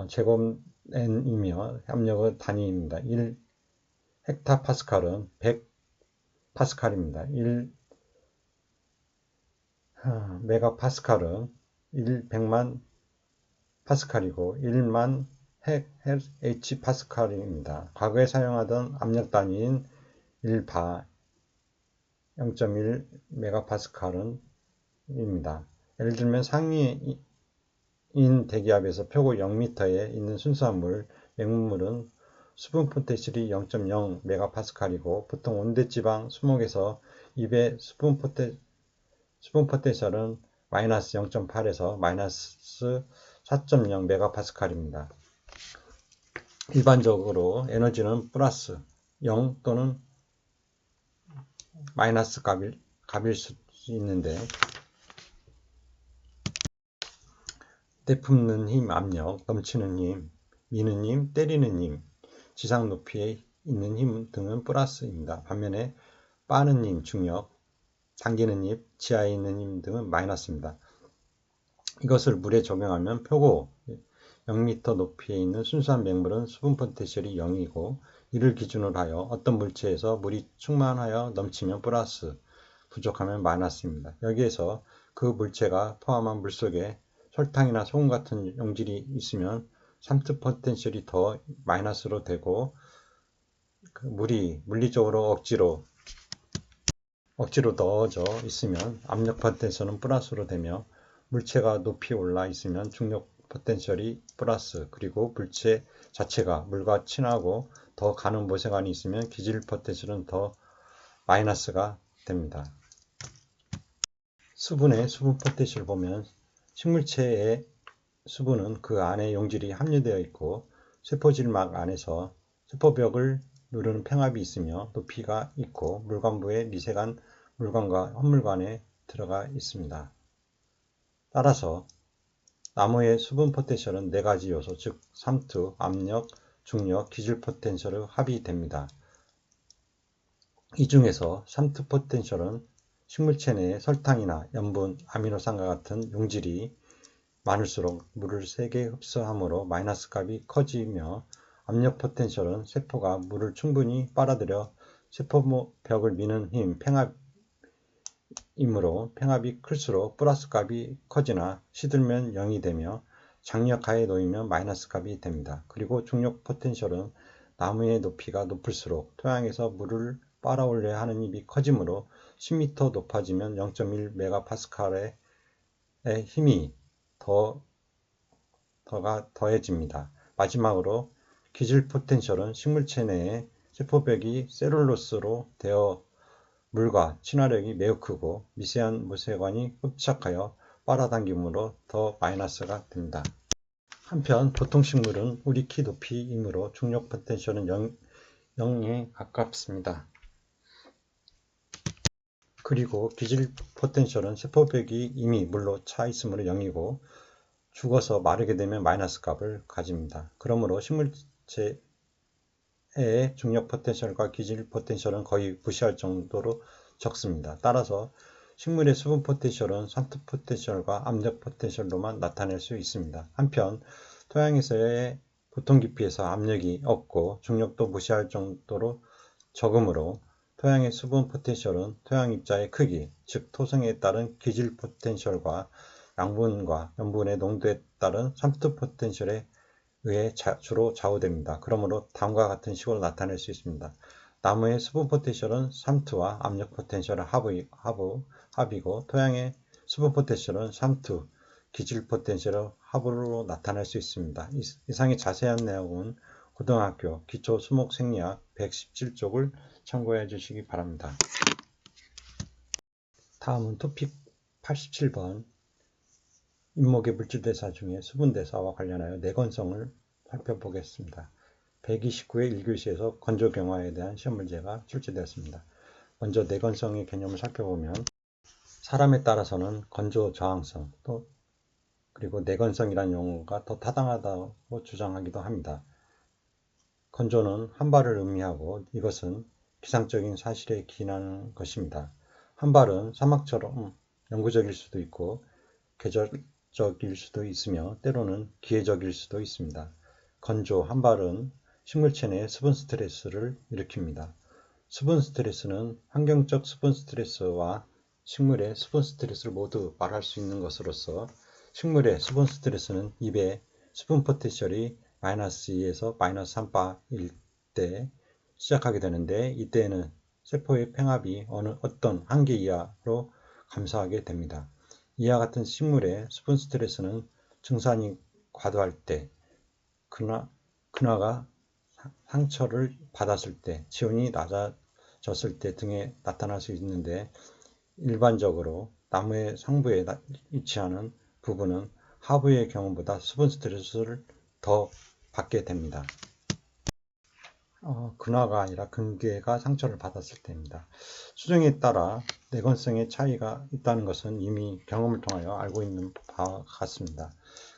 제곱 N이며 압력의 단위입니다. 1 헥타파스칼은 100 파스칼입니다. 1 메가파스칼은 100만 파스칼이고 1만 H파스칼입니다. 과거에 사용하던 압력 단위인 1바 0.1 메가파스칼은 입니다. 예를 들면 상위인 대기압에서 표고 0m에 있는 순수한 물, 맹물은 수분 포텐셜이 0.0 메가파스칼이고 보통 온대지방 수목에서 입의 수분 포텐셜은 마이너스 0.8에서 마이너스 4.0 메가파스칼입니다. 일반적으로 에너지는 플러스 0 또는 마이너스 값일 수 있는데 내뿜는 힘, 압력, 넘치는 힘, 미는 힘, 때리는 힘, 지상 높이에 있는 힘 등은 플러스입니다. 반면에 빠는 힘, 중력, 당기는 힘, 지하에 있는 힘 등은 마이너스입니다. 이것을 물에 적용하면 표고 0m 높이에 있는 순수한 맹물은 수분 포텐셜이 0이고 이를 기준으로 하여 어떤 물체에서 물이 충만하여 넘치면 플러스, 부족하면 마이너스입니다. 여기에서 그 물체가 포함한 물속에 설탕이나 소금 같은 용질이 있으면 삼투 포텐셜이 더 마이너스로 되고 그 물이 물리적으로 억지로 넣어져 있으면 압력 포텐셜은 플러스로 되며 물체가 높이 올라 있으면 중력 포텐셜이 플러스, 그리고 물체 자체가 물과 친하고 더 가는 모세관이 있으면 기질 포텐셜은 더 마이너스가 됩니다. 수분의 수분 포텐셜을 보면 식물체의 수분은 그 안에 용질이 함유되어 있고 세포질막 안에서 세포벽을 누르는 평압이 있으며 높이가 있고 물관부에 미세간 물관과 헛물관에 들어가 있습니다. 따라서 나무의 수분 포텐셜은 4가지 요소, 즉 삼투, 압력, 중력, 기질 포텐셜의 합이 됩니다. 이 중에서 삼투 포텐셜은 식물체 내에 설탕이나 염분, 아미노산과 같은 용질이 많을수록 물을 세게 흡수하므로 마이너스 값이 커지며 압력 포텐셜은 세포가 물을 충분히 빨아들여 세포벽을 미는 힘, 평압이므로 평압이 클수록 플러스 값이 커지나 시들면 0이 되며 장력하에 놓이면 마이너스 값이 됩니다. 그리고 중력 포텐셜은 나무의 높이가 높을수록 토양에서 물을 빨아올려야 하는 힘이 커지므로 10m 높아지면 0.1 메가파스칼의 힘이 더해집니다. 마지막으로 기질 포텐셜은 식물체 내의 세포벽이 셀룰로스로 되어 물과 친화력이 매우 크고 미세한 모세관이 흡착하여 빨아당김으로 더 마이너스가 됩니다. 한편 보통 식물은 우리 키 높이이므로 중력 포텐셜은 0에 가깝습니다. 그리고 기질 포텐셜은 세포벽이 이미 물로 차 있으므로 0이고 죽어서 마르게 되면 마이너스 값을 가집니다. 그러므로 식물체의 중력 포텐셜과 기질 포텐셜은 거의 무시할 정도로 적습니다. 따라서 식물의 수분 포텐셜은 삼투 포텐셜과 압력 포텐셜로만 나타낼 수 있습니다. 한편 토양에서의 보통 깊이에서 압력이 없고 중력도 무시할 정도로 적으므로 토양의 수분 포텐셜은 토양 입자의 크기, 즉 토성에 따른 기질 포텐셜과 양분과 염분의 농도에 따른 삼투 포텐셜에 의해 주로 좌우됩니다. 그러므로 다음과 같은 식으로 나타낼 수 있습니다. 나무의 수분 포텐셜은 삼투와 압력 포텐셜의 합이고 토양의 수분 포텐셜은 삼투, 기질 포텐셜의 합으로 나타낼 수 있습니다. 이상의 자세한 내용은 고등학교 기초 수목 생리학 117쪽을 참고해 주시기 바랍니다. 다음은 토픽 87번 잇목의 물질대사 중에 수분대사와 관련하여 내건성을 살펴보겠습니다. 129회 1교시에서 건조경화에 대한 시험문제가 출제되었습니다. 먼저 내건성의 개념을 살펴보면 사람에 따라서는 건조 저항성 그리고 내건성이라는 용어가 더 타당하다고 주장하기도 합니다. 건조는 한발을 의미하고 이것은 기상적인 사실에 기인하는 것입니다. 한발은 사막처럼 영구적일 수도 있고 계절적일 수도 있으며 때로는 기회적일 수도 있습니다. 건조 한발은 식물체 내에 수분 스트레스를 일으킵니다. 수분 스트레스는 환경적 수분 스트레스와 식물의 수분 스트레스를 모두 말할 수 있는 것으로서 식물의 수분 스트레스는 입의 수분 포텐셜이 마이너스 2에서 마이너스 3바일 때 시작하게 되는데 이때에는 세포의 팽합이 어떤 한계 이하로 감소하게 됩니다. 이와 같은 식물의 수분 스트레스는 증산이 과도할 때, 근화가 상처를 받았을 때, 지온이 낮아졌을 때 등에 나타날 수 있는데, 일반적으로 나무의 상부에 위치하는 부분은 하부의 경우보다 수분 스트레스를 더 받게 됩니다. 근화가 아니라 근계가 상처를 받았을 때입니다. 수종에 따라 내건성의 차이가 있다는 것은 이미 경험을 통하여 알고 있는 바와 같습니다.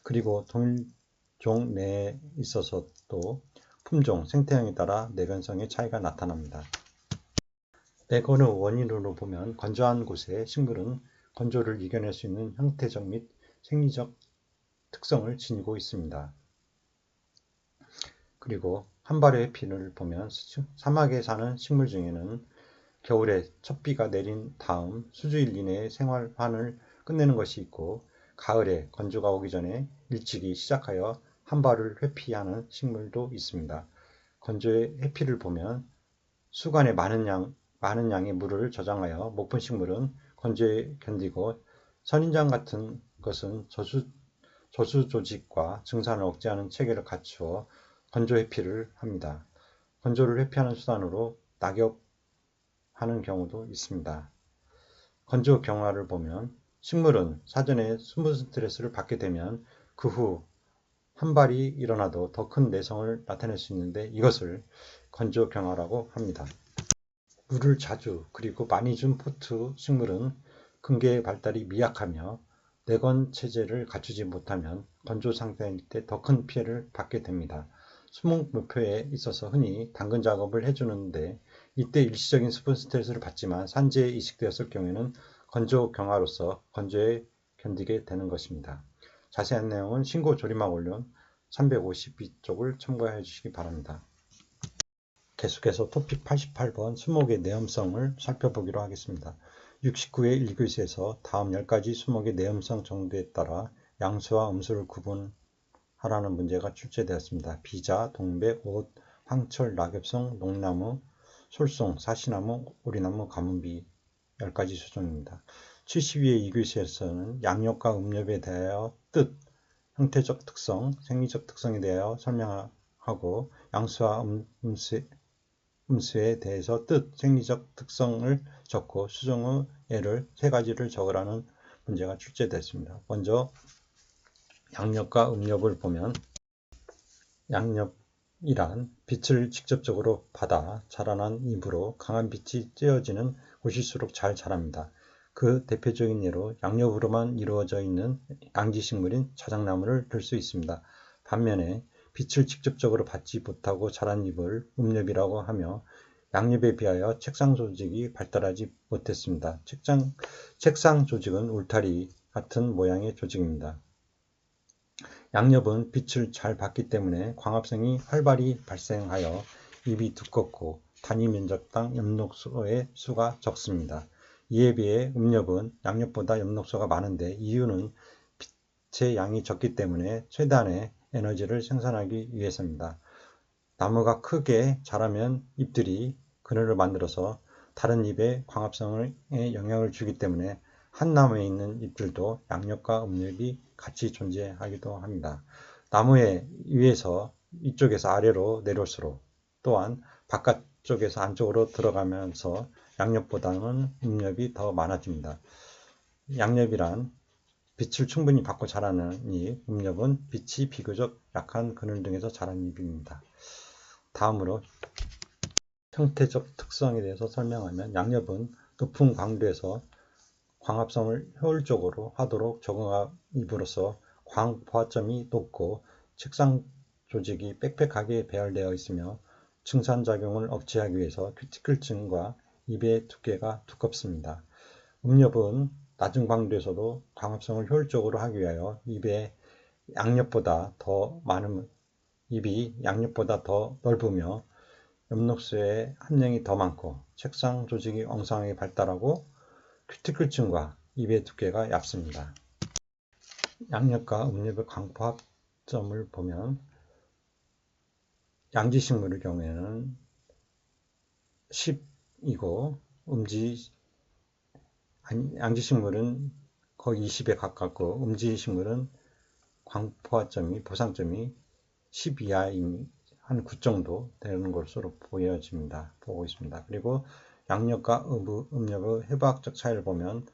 그리고 동종 내에 있어서도 품종, 생태형에 따라 내건성의 차이가 나타납니다. 내건의 원인으로 보면 건조한 곳의 식물은 건조를 이겨낼 수 있는 형태적 및 생리적 특성을 지니고 있습니다. 그리고 한 발의 해피를 보면 사막에 사는 식물 중에는 겨울에 첫 비가 내린 다음 수주일 이내에 생활환을 끝내는 것이 있고, 가을에 건조가 오기 전에 일찍이 시작하여 한 발을 회피하는 식물도 있습니다. 건조의 해피를 보면 수간에 많은 양의 물을 저장하여 못 푼 식물은 건조에 견디고, 선인장 같은 것은 저수 조직과 증산을 억제하는 체계를 갖추어 건조 회피를 합니다. 건조를 회피하는 수단으로 낙엽하는 경우도 있습니다. 건조 경화를 보면 식물은 사전에 수분 스트레스를 받게 되면 그 후 한 발이 일어나도 더 큰 내성을 나타낼 수 있는데, 이것을 건조 경화라고 합니다. 물을 자주 그리고 많이 준 포트 식물은 근계의 발달이 미약하며 내건 체제를 갖추지 못하면 건조 상태일 때 더 큰 피해를 받게 됩니다. 수목 목표에 있어서 흔히 당근 작업을 해주는데, 이때 일시적인 수분 스트레스를 받지만 산지에 이식되었을 경우에는 건조 경화로서 건조에 견디게 되는 것입니다. 자세한 내용은 신고 조림막 원론 352쪽을 참고해 주시기 바랍니다. 계속해서 토픽 88번 수목의 내염성을 살펴보기로 하겠습니다. 69회 1교시에서 다음 10가지 수목의 내염성 정도에 따라 양수와 음수를 구분하라는 문제가 출제되었습니다. 비자, 동백, 옷, 황철, 낙엽송, 농나무, 솔송, 사시나무, 오리나무, 가문비 10가지 수종입니다. 72회 2교시에서는 양력과 음력에 대하여 뜻, 형태적 특성, 생리적 특성에 대하여 설명하고, 양수와 음수에 대해서 뜻, 생리적 특성을 적고 수정 후 예를 3가지를 적으라는 문제가 출제됐습니다. 먼저 양력과 음력을 보면, 양력이란 빛을 직접적으로 받아 자라난 잎으로 강한 빛이 쬐어지는 곳일수록 잘 자랍니다. 그 대표적인 예로 양력으로만 이루어져 있는 양지식물인 자작나무를 들 수 있습니다. 반면에 빛을 직접적으로 받지 못하고 자란 잎을 음엽이라고 하며, 양엽에 비하여 책상 조직이 발달하지 못했습니다. 책상 조직은 울타리 같은 모양의 조직입니다. 양엽은 빛을 잘 받기 때문에 광합성이 활발히 발생하여 잎이 두껍고 단위 면적당 엽록소의 수가 적습니다. 이에 비해 음엽은 양엽보다 엽록소가 많은데, 이유는 빛의 양이 적기 때문에 최대한의 에너지를 생산하기 위해서입니다. 나무가 크게 자라면 잎들이 그늘을 만들어서 다른 잎에 광합성에 영향을 주기 때문에 한 나무에 있는 잎들도 양엽과 음엽이 같이 존재하기도 합니다. 나무의 위에서 위쪽에서 아래로 내려올수록, 또한 바깥쪽에서 안쪽으로 들어가면서 양엽보다는 음엽이 더 많아집니다. 양엽이란 빛을 충분히 받고 자라는 잎, 음엽은 빛이 비교적 약한 그늘 등에서 자라는 잎입니다. 다음으로 형태적 특성에 대해서 설명하면, 양엽은 높은 광도에서 광합성을 효율적으로 하도록 적응함으로써 광포화점이 높고 책상 조직이 빽빽하게 배열되어 있으며, 증산작용을 억제하기 위해서 큐티클층과 잎의 두께가 두껍습니다. 음엽은 낮은 광도에서도 광합성을 효율적으로 하기 위하여 잎이 양엽보다 더 넓으며 엽록소의 함량이 더 많고 책상 조직이 왕성하게 발달하고 큐티클층과 잎의 두께가 얇습니다. 양엽과 음엽의 광포합점을 보면, 양지식물의 경우에는 양지식물은 거의 20에 가깝고 음지식물은 광포화점이 보상점이 10 이하인 한 9 정도 되는 것으로 보고 있습니다. 그리고 양력과 음력의 해부학적 차이를 보면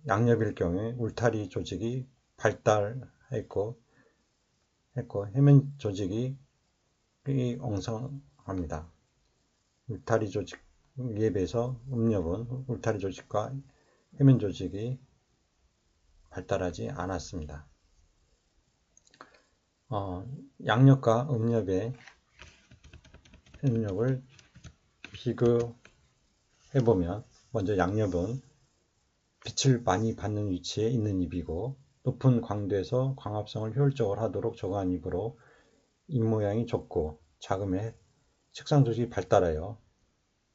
양력일 경우에 울타리 조직이 발달했고 해면 조직이 엉성합니다. 울타리 조직에 비해서 음력은 울타리 조직과 해면 조직이 발달하지 않았습니다. 양력과 음력을 비교해보면 먼저 양력은 빛을 많이 받는 위치에 있는 잎이고 높은 광도에서 광합성을 효율적으로 하도록 조그만 잎으로 잎 모양이 좁고 작음에 색상 조직이 발달하여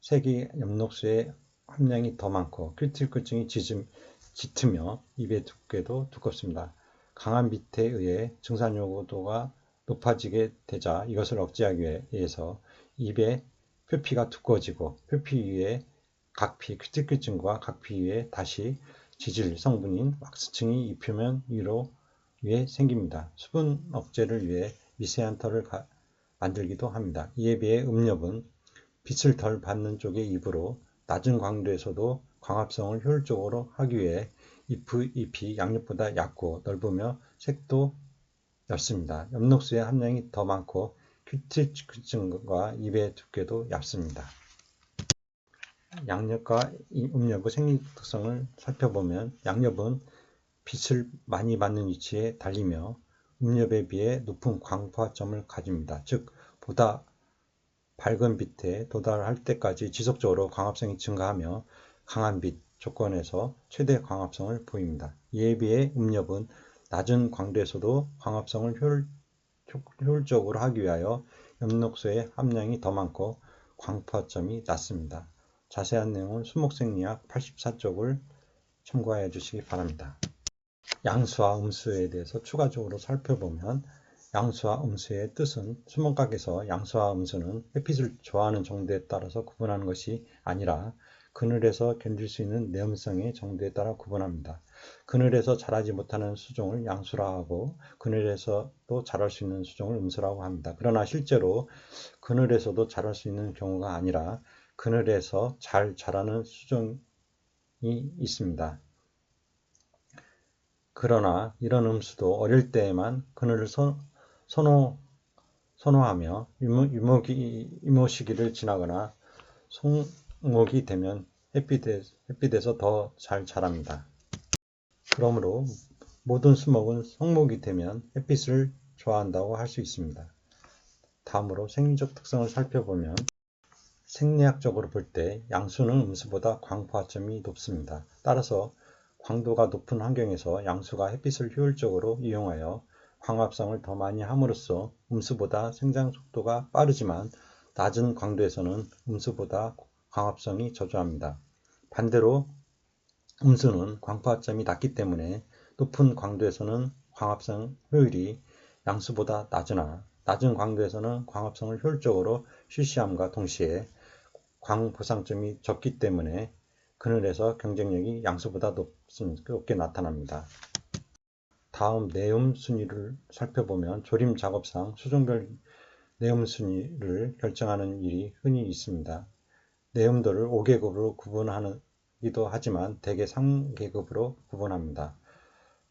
색이 엽록수의 함량이 더 많고 큐티클층이 짙으며 잎의 두께도 두껍습니다. 강한 빛에 의해 증산 요구도가 높아지게 되자 이것을 억제하기 위해서 잎의 표피가 두꺼워지고 표피 위에 각피, 큐티클층과 각피 위에 다시 지질 성분인 왁스층이 잎 표면 위에 생깁니다. 수분 억제를 위해 미세한 털을 만들기도 합니다. 이에 비해 음력은 빛을 덜 받는 쪽의 잎으로 낮은 광도에서도 광합성을 효율적으로 하기 위해 잎이 양력보다 얇고 넓으며 색도 얇습니다. 엽록수의 함량이 더 많고 큐티클층과 잎의 두께도 얇습니다. 양력과 음력의 생리 특성을 살펴보면 양력은 빛을 많이 받는 위치에 달리며 음력에 비해 높은 광포화점을 가집니다. 즉 보다 밝은 빛에 도달할 때까지 지속적으로 광합성이 증가하며 강한 빛 조건에서 최대 광합성을 보입니다. 이에 비해 음력은 낮은 광도에서도 광합성을 효율적으로 하기 위하여 엽록소의 함량이 더 많고 광포화점이 낮습니다. 자세한 내용은 수목생리학 84쪽을 참고해 주시기 바랍니다. 양수와 음수에 대해서 추가적으로 살펴보면 양수와 음수의 뜻은 수목학에서 양수와 음수는 햇빛을 좋아하는 정도에 따라서 구분하는 것이 아니라 그늘에서 견딜 수 있는 내음성의 정도에 따라 구분합니다. 그늘에서 자라지 못하는 수종을 양수라 하고 그늘에서도 자랄 수 있는 수종을 음수라고 합니다. 그러나 실제로 그늘에서도 자랄 수 있는 경우가 아니라 그늘에서 잘 자라는 수종이 있습니다. 그러나 이런 음수도 어릴 때에만 그늘을 선호하며 이모 시기를 지나거나 송목이 되면 햇빛에서 더 잘 자랍니다. 그러므로 모든 수목은 성목이 되면 햇빛을 좋아한다고 할 수 있습니다. 다음으로 생리적 특성을 살펴보면 생리학적으로 볼 때 양수는 음수보다 광포화점이 높습니다. 따라서 광도가 높은 환경에서 양수가 햇빛을 효율적으로 이용하여 광합성을 더 많이 함으로써 음수보다 생장 속도가 빠르지만 낮은 광도에서는 음수보다 광합성이 저조합니다. 반대로 음수는 광포화점이 낮기 때문에 높은 광도에서는 광합성 효율이 양수보다 낮으나 낮은 광도에서는 광합성을 효율적으로 실시함과 동시에 광보상점이 적기 때문에 그늘에서 경쟁력이 양수보다 높게 나타납니다. 다음 내음 순위를 살펴보면 조림 작업상 수종별 내음 순위를 결정하는 일이 흔히 있습니다. 내음도를 5계급으로 구분하기도 하지만 대개 3계급으로 구분합니다.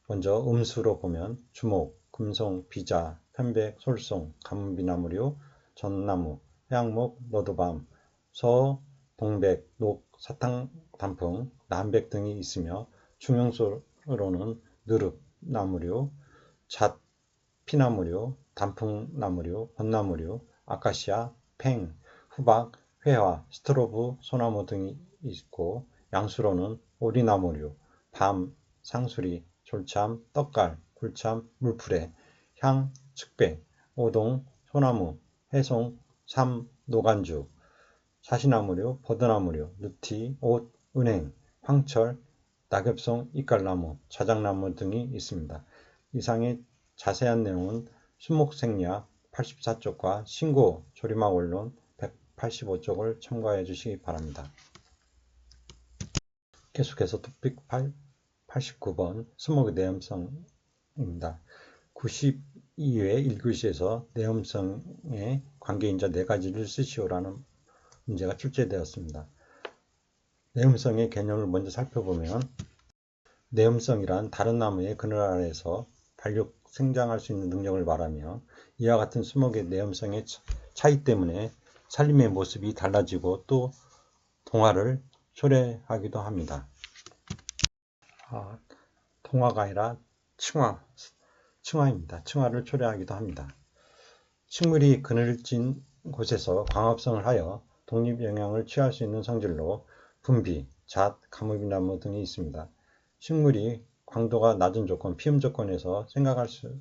먼저 음수로 보면 주목, 금송, 비자, 편백, 솔송, 가뭄비나무류, 전나무, 해양목, 너도밤, 서, 동백, 녹, 사탕, 단풍, 남백 등이 있으며 중형수로는 느릅, 나무류, 잣, 피나무류, 단풍나무류, 벚나무류, 아카시아, 팽, 후박, 회화, 스트로브, 소나무 등이 있고 양수로는 오리나무류, 밤, 상수리, 졸참, 떡갈, 굴참, 물풀에, 향, 측배, 오동, 소나무, 해송, 삼, 노간주, 사시나무류, 버드나무류, 누티, 옷, 은행, 황철, 낙엽송, 이깔나무, 자작나무 등이 있습니다. 이상의 자세한 내용은 수목생리학 84쪽과 신고 조림학 원론 185쪽을 참고해 주시기 바랍니다. 계속해서 토픽 89번 수목의 내음성입니다. 92회 1교시에서 내음성의 관계인자 4가지를 쓰시오라는 문제가 출제되었습니다. 내음성의 개념을 먼저 살펴보면 내음성이란 다른 나무의 그늘 아래에서 발육, 생장할 수 있는 능력을 말하며 이와 같은 수목의 내음성의 차이 때문에 살림의 모습이 달라지고 또 동화를 초래하기도 합니다. 동화가 아니라 층화입니다. 층화를 초래하기도 합니다. 식물이 그늘진 곳에서 광합성을 하여 독립 영양을 취할 수 있는 성질로 분비, 잣, 가무비나무 등이 있습니다. 식물이 광도가 낮은 조건, 피음 조건에서 생장할 수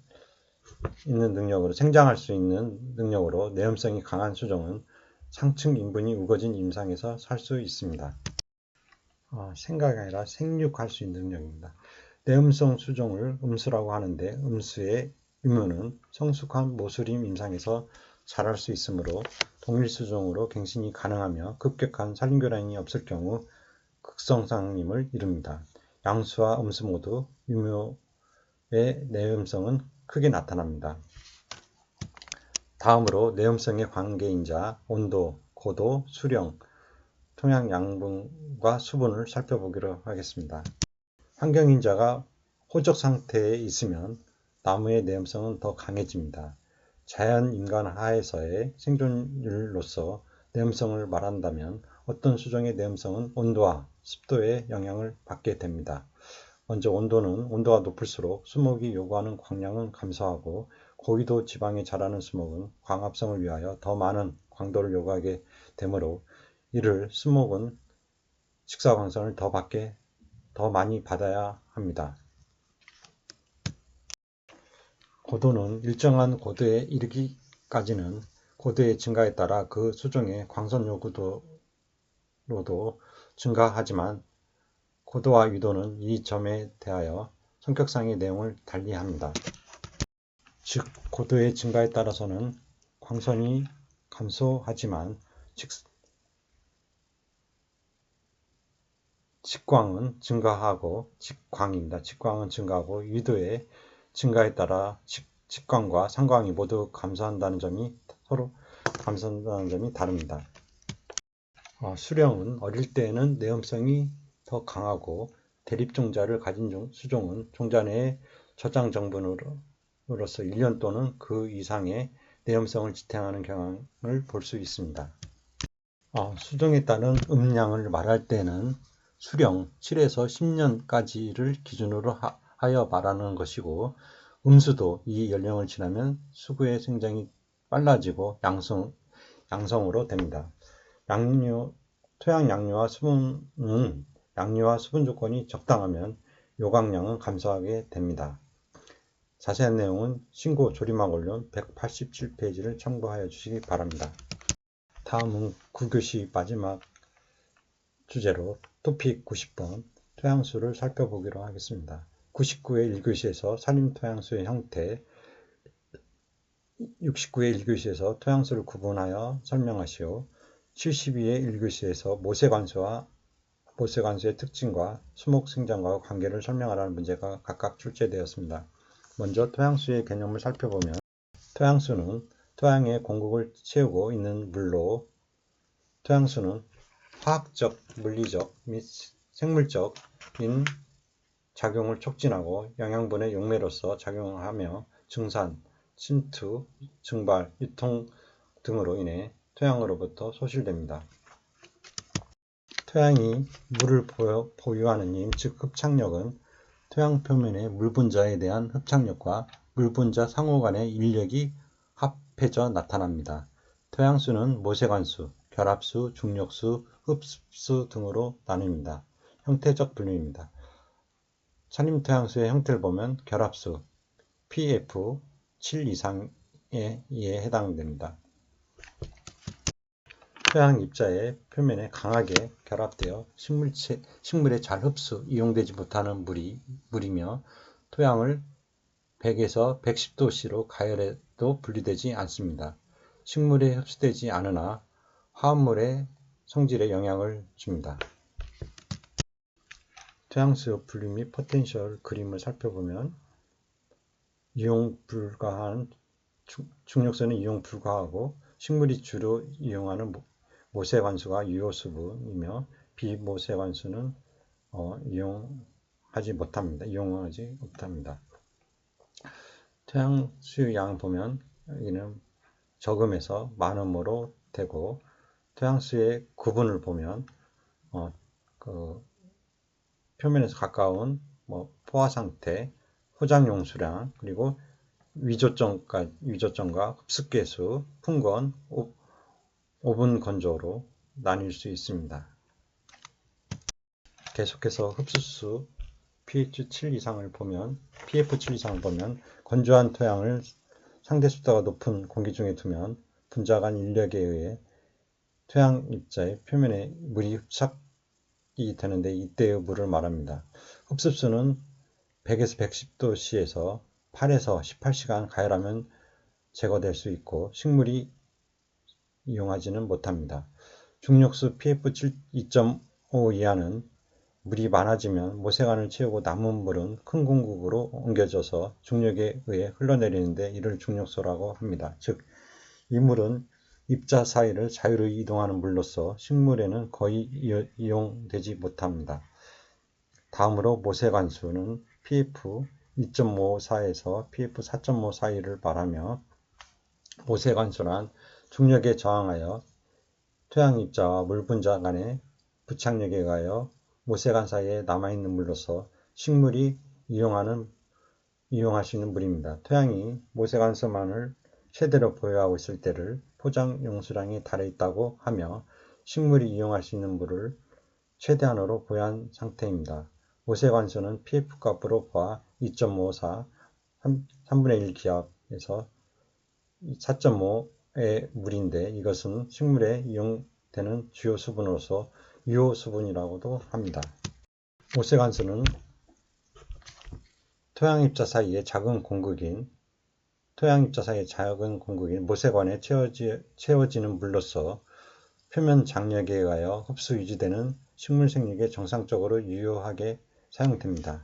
있는 능력으로 내음성이 강한 수종은 상층 인분이 우거진 임상에서 살 수 있습니다. 생각이 아니라 생육할 수 있는 능력입니다. 내음성 수종을 음수라고 하는데 음수의 유무는 성숙한 모수림 임상에서 자랄 수 있으므로 동일수종으로 갱신이 가능하며 급격한 산림교란이 없을 경우 극성상림을 이룹니다. 양수와 음수 모두 유무의 내음성은 크게 나타납니다. 다음으로 내음성의 관계인자, 온도, 고도, 수령, 토양 양분과 수분을 살펴보기로 하겠습니다. 환경인자가 호적 상태에 있으면 나무의 내음성은 더 강해집니다. 자연 인간 하에서의 생존율로서 내음성을 말한다면 어떤 수종의 내음성은 온도와 습도의 영향을 받게 됩니다. 먼저 온도가 높을수록 수목이 요구하는 광량은 감소하고 고위도 지방에 자라는 수목은 광합성을 위하여 더 많은 광도를 요구하게 되므로 이를 수목은 직사광선을 더 많이 받아야 합니다. 고도는 일정한 고도에 이르기까지는 고도의 증가에 따라 그 수종의 광선 요구도로도 증가하지만 고도와 유도는 이 점에 대하여 성격상의 내용을 달리합니다. 즉 고도의 증가에 따라서는 광선이 감소하지만 직광은 증가하고 직광은 증가하고 유도의 증가에 따라 직광과 상광이 모두 감소한다는 점이 다릅니다. 수령은 어릴 때에는 내음성이 더 강하고 대립종자를 가진 수종은 종자 내의 저장 정분으로서 1년 또는 그 이상의 내음성을 지탱하는 경향을 볼 수 있습니다. 수종에 따른 음량을 말할 때는 수령 7에서 10년까지를 기준으로 하여 말하는 것이고 음수도 이 연령을 지나면 수구의 생장이 빨라지고 양성으로 됩니다. 토양 양류와 수분 조건이 적당하면 요강량은 감소하게 됩니다. 자세한 내용은 신고 조리막 원론 187페이지를 참고하여 주시기 바랍니다. 다음은 9교시 마지막 주제로 토픽 90번 토양수를 살펴보기로 하겠습니다. 99회 1교시에서 산림토양수의 형태, 69회 1교시에서 토양수를 구분하여 설명하시오. 72회 1교시에서 모세관수의 특징과 수목생장과 관계를 설명하라는 문제가 각각 출제되었습니다. 먼저 토양수의 개념을 살펴보면 토양수는 토양의 공급을 채우고 있는 물로 토양수는 화학적, 물리적 및 생물적인 작용을 촉진하고 영양분의 용매로서 작용하며 증산, 침투, 증발, 유통 등으로 인해 토양으로부터 소실됩니다. 토양이 물을 보유하는 힘, 즉 흡착력은 토양 표면의 물 분자에 대한 흡착력과 물 분자 상호 간의 인력이 합해져 나타납니다. 토양수는 모세관수, 결합수, 중력수, 흡수 등으로 나뉩니다. 형태적 분류입니다. 산림토양수의 형태를 보면 결합수, pF 7 이상에 해당됩니다. 토양 입자의 표면에 강하게 결합되어 식물에 잘 이용되지 못하는 물이며 토양을 100에서 110도씨로 가열해도 분리되지 않습니다. 식물에 흡수되지 않으나 화합물의 성질에 영향을 줍니다. 토양수 분류 및 포텐셜 그림을 살펴보면 이용 불가한 중력소는 이용 불가하고 식물이 주로 이용하는 모세관수가 유효수분이며 비모세관수는 이용하지 못합니다. 토양수 양 보면 여기는 적음에서 많음으로 되고 토양수의 구분을 보면 그 표면에서 가까운 포화 상태, 포장 용수량, 그리고 위조점과 흡습계수, 풍건, 오븐 건조로 나뉠 수 있습니다. 계속해서 흡수수 pH 7 이상을 보면 건조한 토양을 상대 습도가 높은 공기 중에 두면 분자간 인력에 의해 토양 입자의 표면에 물이 흡착이 되는데 이때의 물을 말합니다. 흡습수는 100에서 110도씨에서 8에서 18시간 가열하면 제거될 수 있고 식물이 이용하지는 못합니다. 중력수 pF 2.5 이하는 물이 많아지면 모세관을 채우고 남은 물은 큰 공국으로 옮겨져서 중력에 의해 흘러내리는데 이를 중력소라고 합니다. 즉, 이 물은 입자 사이를 자유로 이동하는 물로서 식물에는 거의 이용되지 못합니다. 다음으로 모세관수는 pF 2.54에서 pF 4.5 사이를 말하며 모세관수란 중력에 저항하여 토양 입자와 물 분자 간의 부착력에 의하여 모세관 사이에 남아있는 물로서 식물이 이용할 수 있는 물입니다. 토양이 모세관수만을 최대로 보유하고 있을 때를 포장 용수량에 달해 있다고 하며 식물이 이용할 수 있는 물을 최대한으로 보유한 상태입니다. 모세관수는 pF 값으로 보아 2.54, 3분의 1 기압에서 4.5의 물인데 이것은 식물에 이용되는 주요 수분으로서 유효 수분이라고도 합니다. 모세관수는 토양 입자 사이의 작은 공극인 모세관에 채워지는 물로서 표면 장력에 의하여 흡수 유지되는 식물 생육에 정상적으로 유효하게 사용됩니다.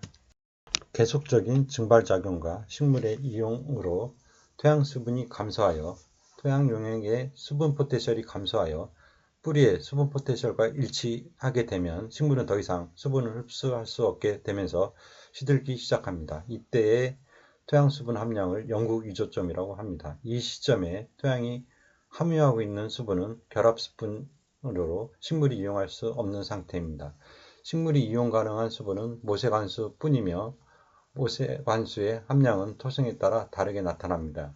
계속적인 증발작용과 식물의 이용으로 토양 수분이 감소하여 토양 용액의 수분 포텐셜이 감소하여 뿌리의 수분 포텐셜과 일치하게 되면 식물은 더 이상 수분을 흡수할 수 없게 되면서 시들기 시작합니다. 이때의 토양 수분 함량을 영국 위조점이라고 합니다. 이 시점에 토양이 함유하고 있는 수분은 결합 수분으로 식물이 이용할 수 없는 상태입니다. 식물이 이용 가능한 수분은 모세관수 뿐이며 모세관수의 함량은 토성에 따라 다르게 나타납니다.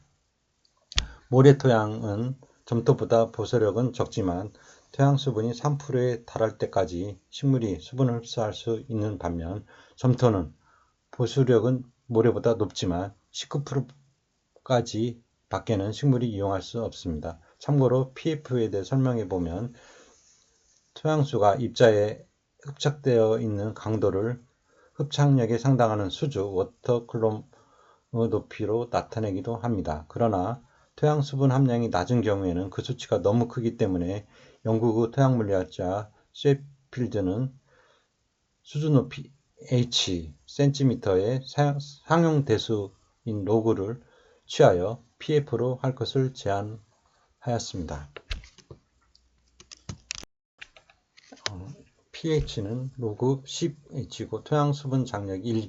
모래토양은 점토보다 보수력은 적지만 토양 수분이 3%에 달할 때까지 식물이 수분을 흡수할 수 있는 반면 점토는 보수력은 모래보다 높지만 19%까지 밖에는 식물이 이용할 수 없습니다. 참고로 pF에 대해 설명해 보면 토양수가 입자에 흡착되어 있는 강도를 흡착력에 상당하는 수주 워터쿨럼의 높이로 나타내기도 합니다. 그러나 토양 수분 함량이 낮은 경우에는 그 수치가 너무 크기 때문에 영국의 토양물리학자 셰필드는 수주 높이 h cm의 상용 대수인 로그를 취하여 pF로 할 것을 제안하였습니다. pH는 로그 10H고 토양 수분 장력이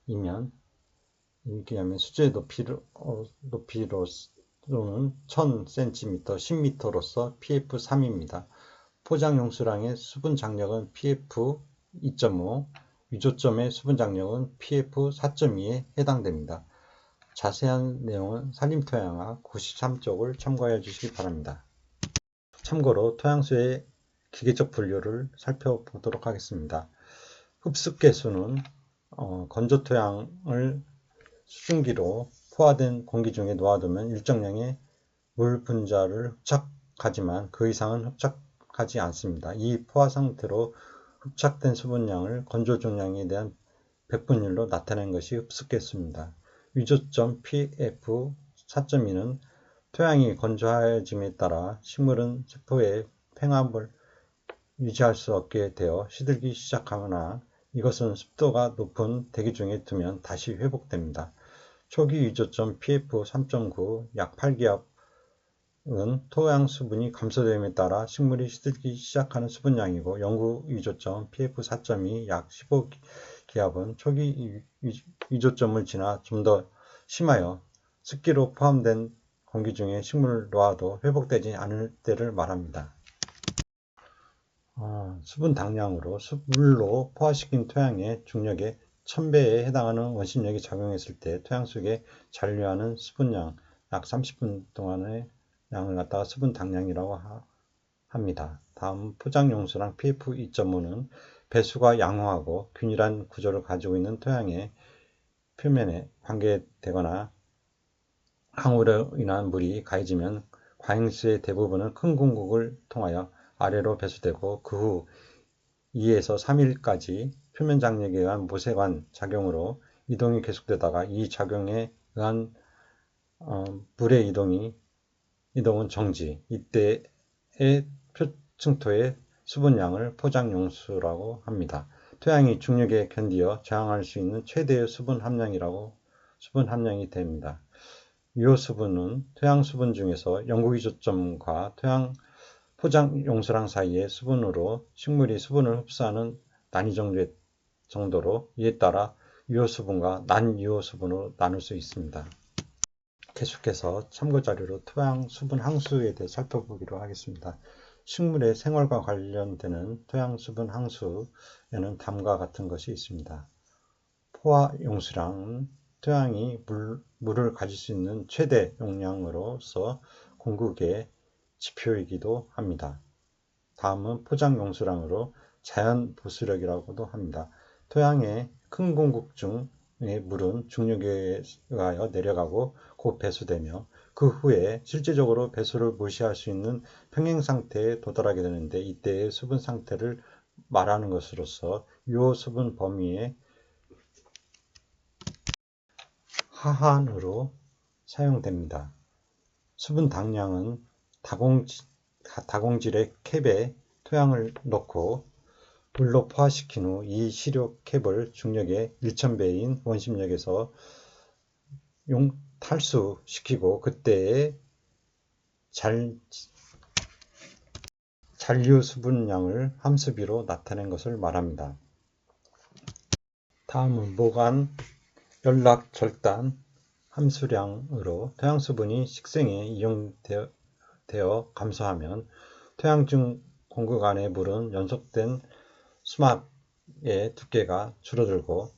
1기압이면 수주의 높이로는 1000cm, 10m로서 pF 3입니다. 포장 용수량의 수분 장력은 pF 2.5, 위조점의 수분 장력은 pF 4.2에 해당됩니다. 자세한 내용은 산림토양학 93쪽을 참고해 주시기 바랍니다. 참고로 토양수의 기계적 분류를 살펴보도록 하겠습니다. 흡습계수는 건조토양을 수증기로 포화된 공기 중에 놓아두면 일정량의 물 분자를 흡착하지만 그 이상은 흡착하지 않습니다. 이 포화 상태로 흡착된 수분량을 건조 중량에 대한 백분율로 나타낸 것이 흡습계수입니다. 위조점 pF 4.2는 토양이 건조해짐에 따라 식물은 세포의 팽합을 유지할 수 없게 되어 시들기 시작하거나 이것은 습도가 높은 대기 중에 두면 다시 회복됩니다. 초기 위조점 pF 3.9 약 8기압은 토양 수분이 감소됨에 따라 식물이 시들기 시작하는 수분량이고 영구 위조점 pF 4.2 약 15기압은 초기 위조점을 지나 좀 더 심하여 습기로 포함된 공기 중에 식물을 놓아도 회복되지 않을 때를 말합니다. 수분 당량으로 물로 포화시킨 토양의 중력의 1000배에 해당하는 원심력이 작용했을 때 토양 속에 잔류하는 수분량 약 30분 동안의 양을 갖다가 수분 당량이라고 합니다. 다음 포장용수랑 pF 2.5는 배수가 양호하고 균일한 구조를 가지고 있는 토양의 표면에 관계되거나 항우로 인한 물이 가해지면 과잉수의 대부분은 큰 공국을 통하여 아래로 배수되고 그 후 2에서 3일까지 표면 장력에 의한 모세관 작용으로 이동이 계속되다가 이 작용에 의한 물의 이동은 정지. 이때의 표층토의 수분량을 포장용수라고 합니다. 토양이 중력에 견디어 저항할 수 있는 최대의 수분 함량이 됩니다. 유효수분은 토양 수분 중에서 영구위조점과 토양 포장 용수랑 사이의 수분으로 식물이 수분을 흡수하는 난이 정도로 이에 따라 유효수분과 난유효수분으로 나눌 수 있습니다. 계속해서 참고자료로 토양 수분 항수에 대해 살펴보기로 하겠습니다. 식물의 생활과 관련되는 토양 수분 항수에는 다음과 같은 것이 있습니다. 포화 용수량은 토양이 물을 가질 수 있는 최대 용량으로서 공급의 지표이기도 합니다. 다음은 포장 용수량으로 자연 보수력이라고도 합니다. 토양의 큰 공급 중의 물은 중력에 의하여 내려가고 곧 배수되며 그 후에 실제적으로 배수를 무시할 수 있는 평행 상태에 도달하게 되는데 이때의 수분 상태를 말하는 것으로서 유효 수분 범위의 하한으로 사용됩니다. 수분 당량은 다공질의 캡에 토양을 넣고 물로 포화시킨 후 이 시료 캡을 중력의 1000배인 원심력에서 탈수시키고 그때의 잔류 수분량을 함수비로 나타낸 것을 말합니다. 다음은 모간 연락 절단 함수량으로 토양 수분이 식생에 이용되어 감소하면 토양 중 공급 안의 물은 연속된 수막의 두께가 줄어들고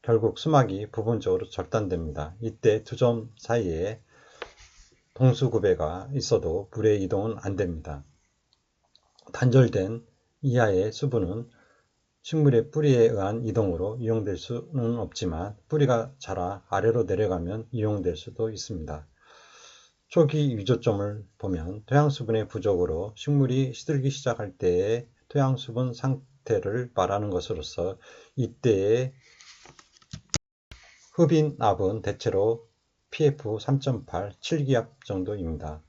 결국 수막이 부분적으로 절단됩니다. 이때 두 점 사이에 동수구배가 있어도 물의 이동은 안 됩니다. 단절된 이하의 수분은 식물의 뿌리에 의한 이동으로 이용될 수는 없지만 뿌리가 자라 아래로 내려가면 이용될 수도 있습니다. 초기 위조점을 보면 토양 수분의 부족으로 식물이 시들기 시작할 때의 토양 수분 상태를 말하는 것으로서 이때의 흡인압은 대체로 pF 3.8, 7기압 정도입니다.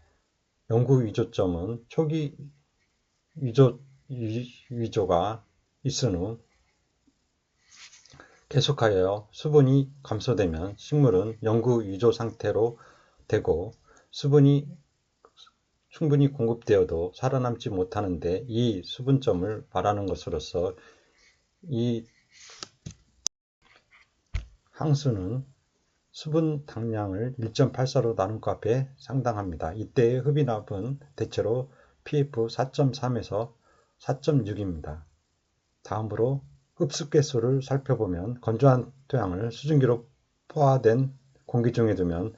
영구 위조점은 초기 위조가 있은 후 계속하여 수분이 감소되면 식물은 영구 위조 상태로 되고 수분이 충분히 공급되어도 살아남지 못하는데 이 수분점을 말하는 것으로서 이 항수는 수분 당량을 1.84로 나눈 값에 상당합니다. 이때의 흡인압은 대체로 pF 4.3에서 4.6입니다. 다음으로 흡수계수를 살펴보면 건조한 토양을 수증기로 포화된 공기 중에 두면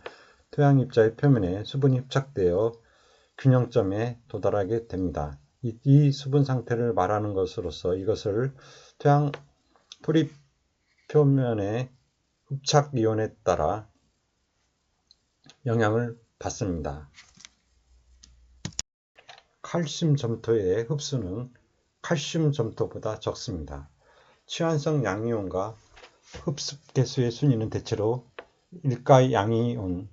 토양 입자의 표면에 수분이 흡착되어 균형점에 도달하게 됩니다. 이 수분 상태를 말하는 것으로서 이것을 토양 뿌리 표면의 흡착 이온에 따라 영향을 받습니다. 칼슘 점토의 흡수는 칼슘 점토보다 적습니다. 취환성 양이온과 흡수 개수의 순위는 대체로 일가 양이온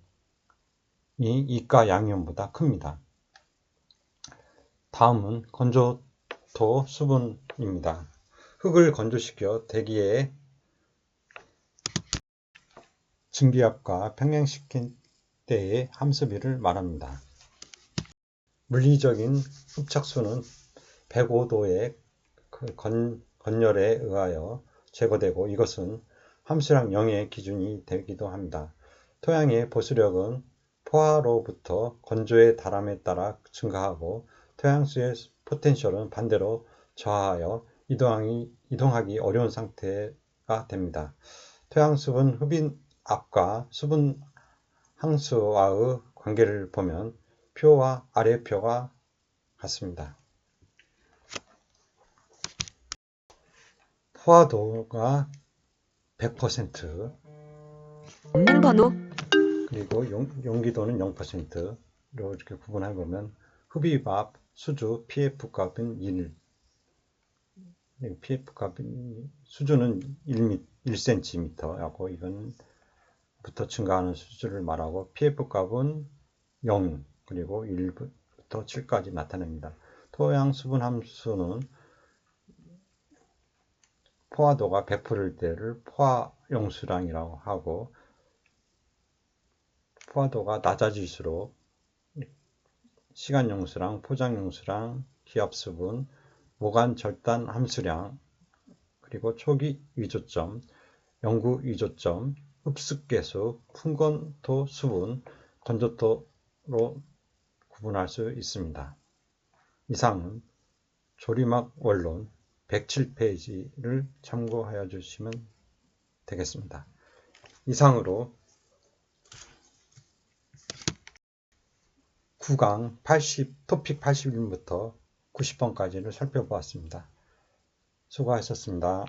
이가 양이온보다 큽니다. 다음은 건조토 수분입니다. 흙을 건조시켜 대기에 증기압과 평행시킨 때의 함수비를 말합니다. 물리적인 흡착수는 105도의 건열에 의하여 제거되고 이것은 함수량 0의 기준이 되기도 합니다. 토양의 보수력은 포화로부터 건조의 다람에 따라 증가하고 토양수의 포텐셜은 반대로 저하하여 이동하기 어려운 상태가 됩니다. 토양 수분 흡인 압과 수분 항수와의 관계를 보면 표와 아래표가 같습니다. 포화도가 100%, 없는 번호. 그리고 용기도는 0%로 이렇게 구분해 보면 흡입압, 수주, PF 값은 1, PF 값은 수주는 1cm하고 이건 부터 증가하는 수주를 말하고 PF 값은 0, 그리고 1부터 7까지 나타냅니다. 토양 수분 함수는 포화도가 100%일 때를 포화용수량이라고 하고 포화도가 낮아질수록 시간용수량, 포장용수량, 기압수분, 모간 절단 함수량, 그리고 초기 위조점, 영구 위조점, 흡습계수, 풍건토 수분, 건조토로 구분할 수 있습니다. 이상은 조리막 원론 107페이지를 참고하여 주시면 되겠습니다. 이상으로 9강 80, 토픽 81부터 90번까지를 살펴보았습니다. 수고하셨습니다.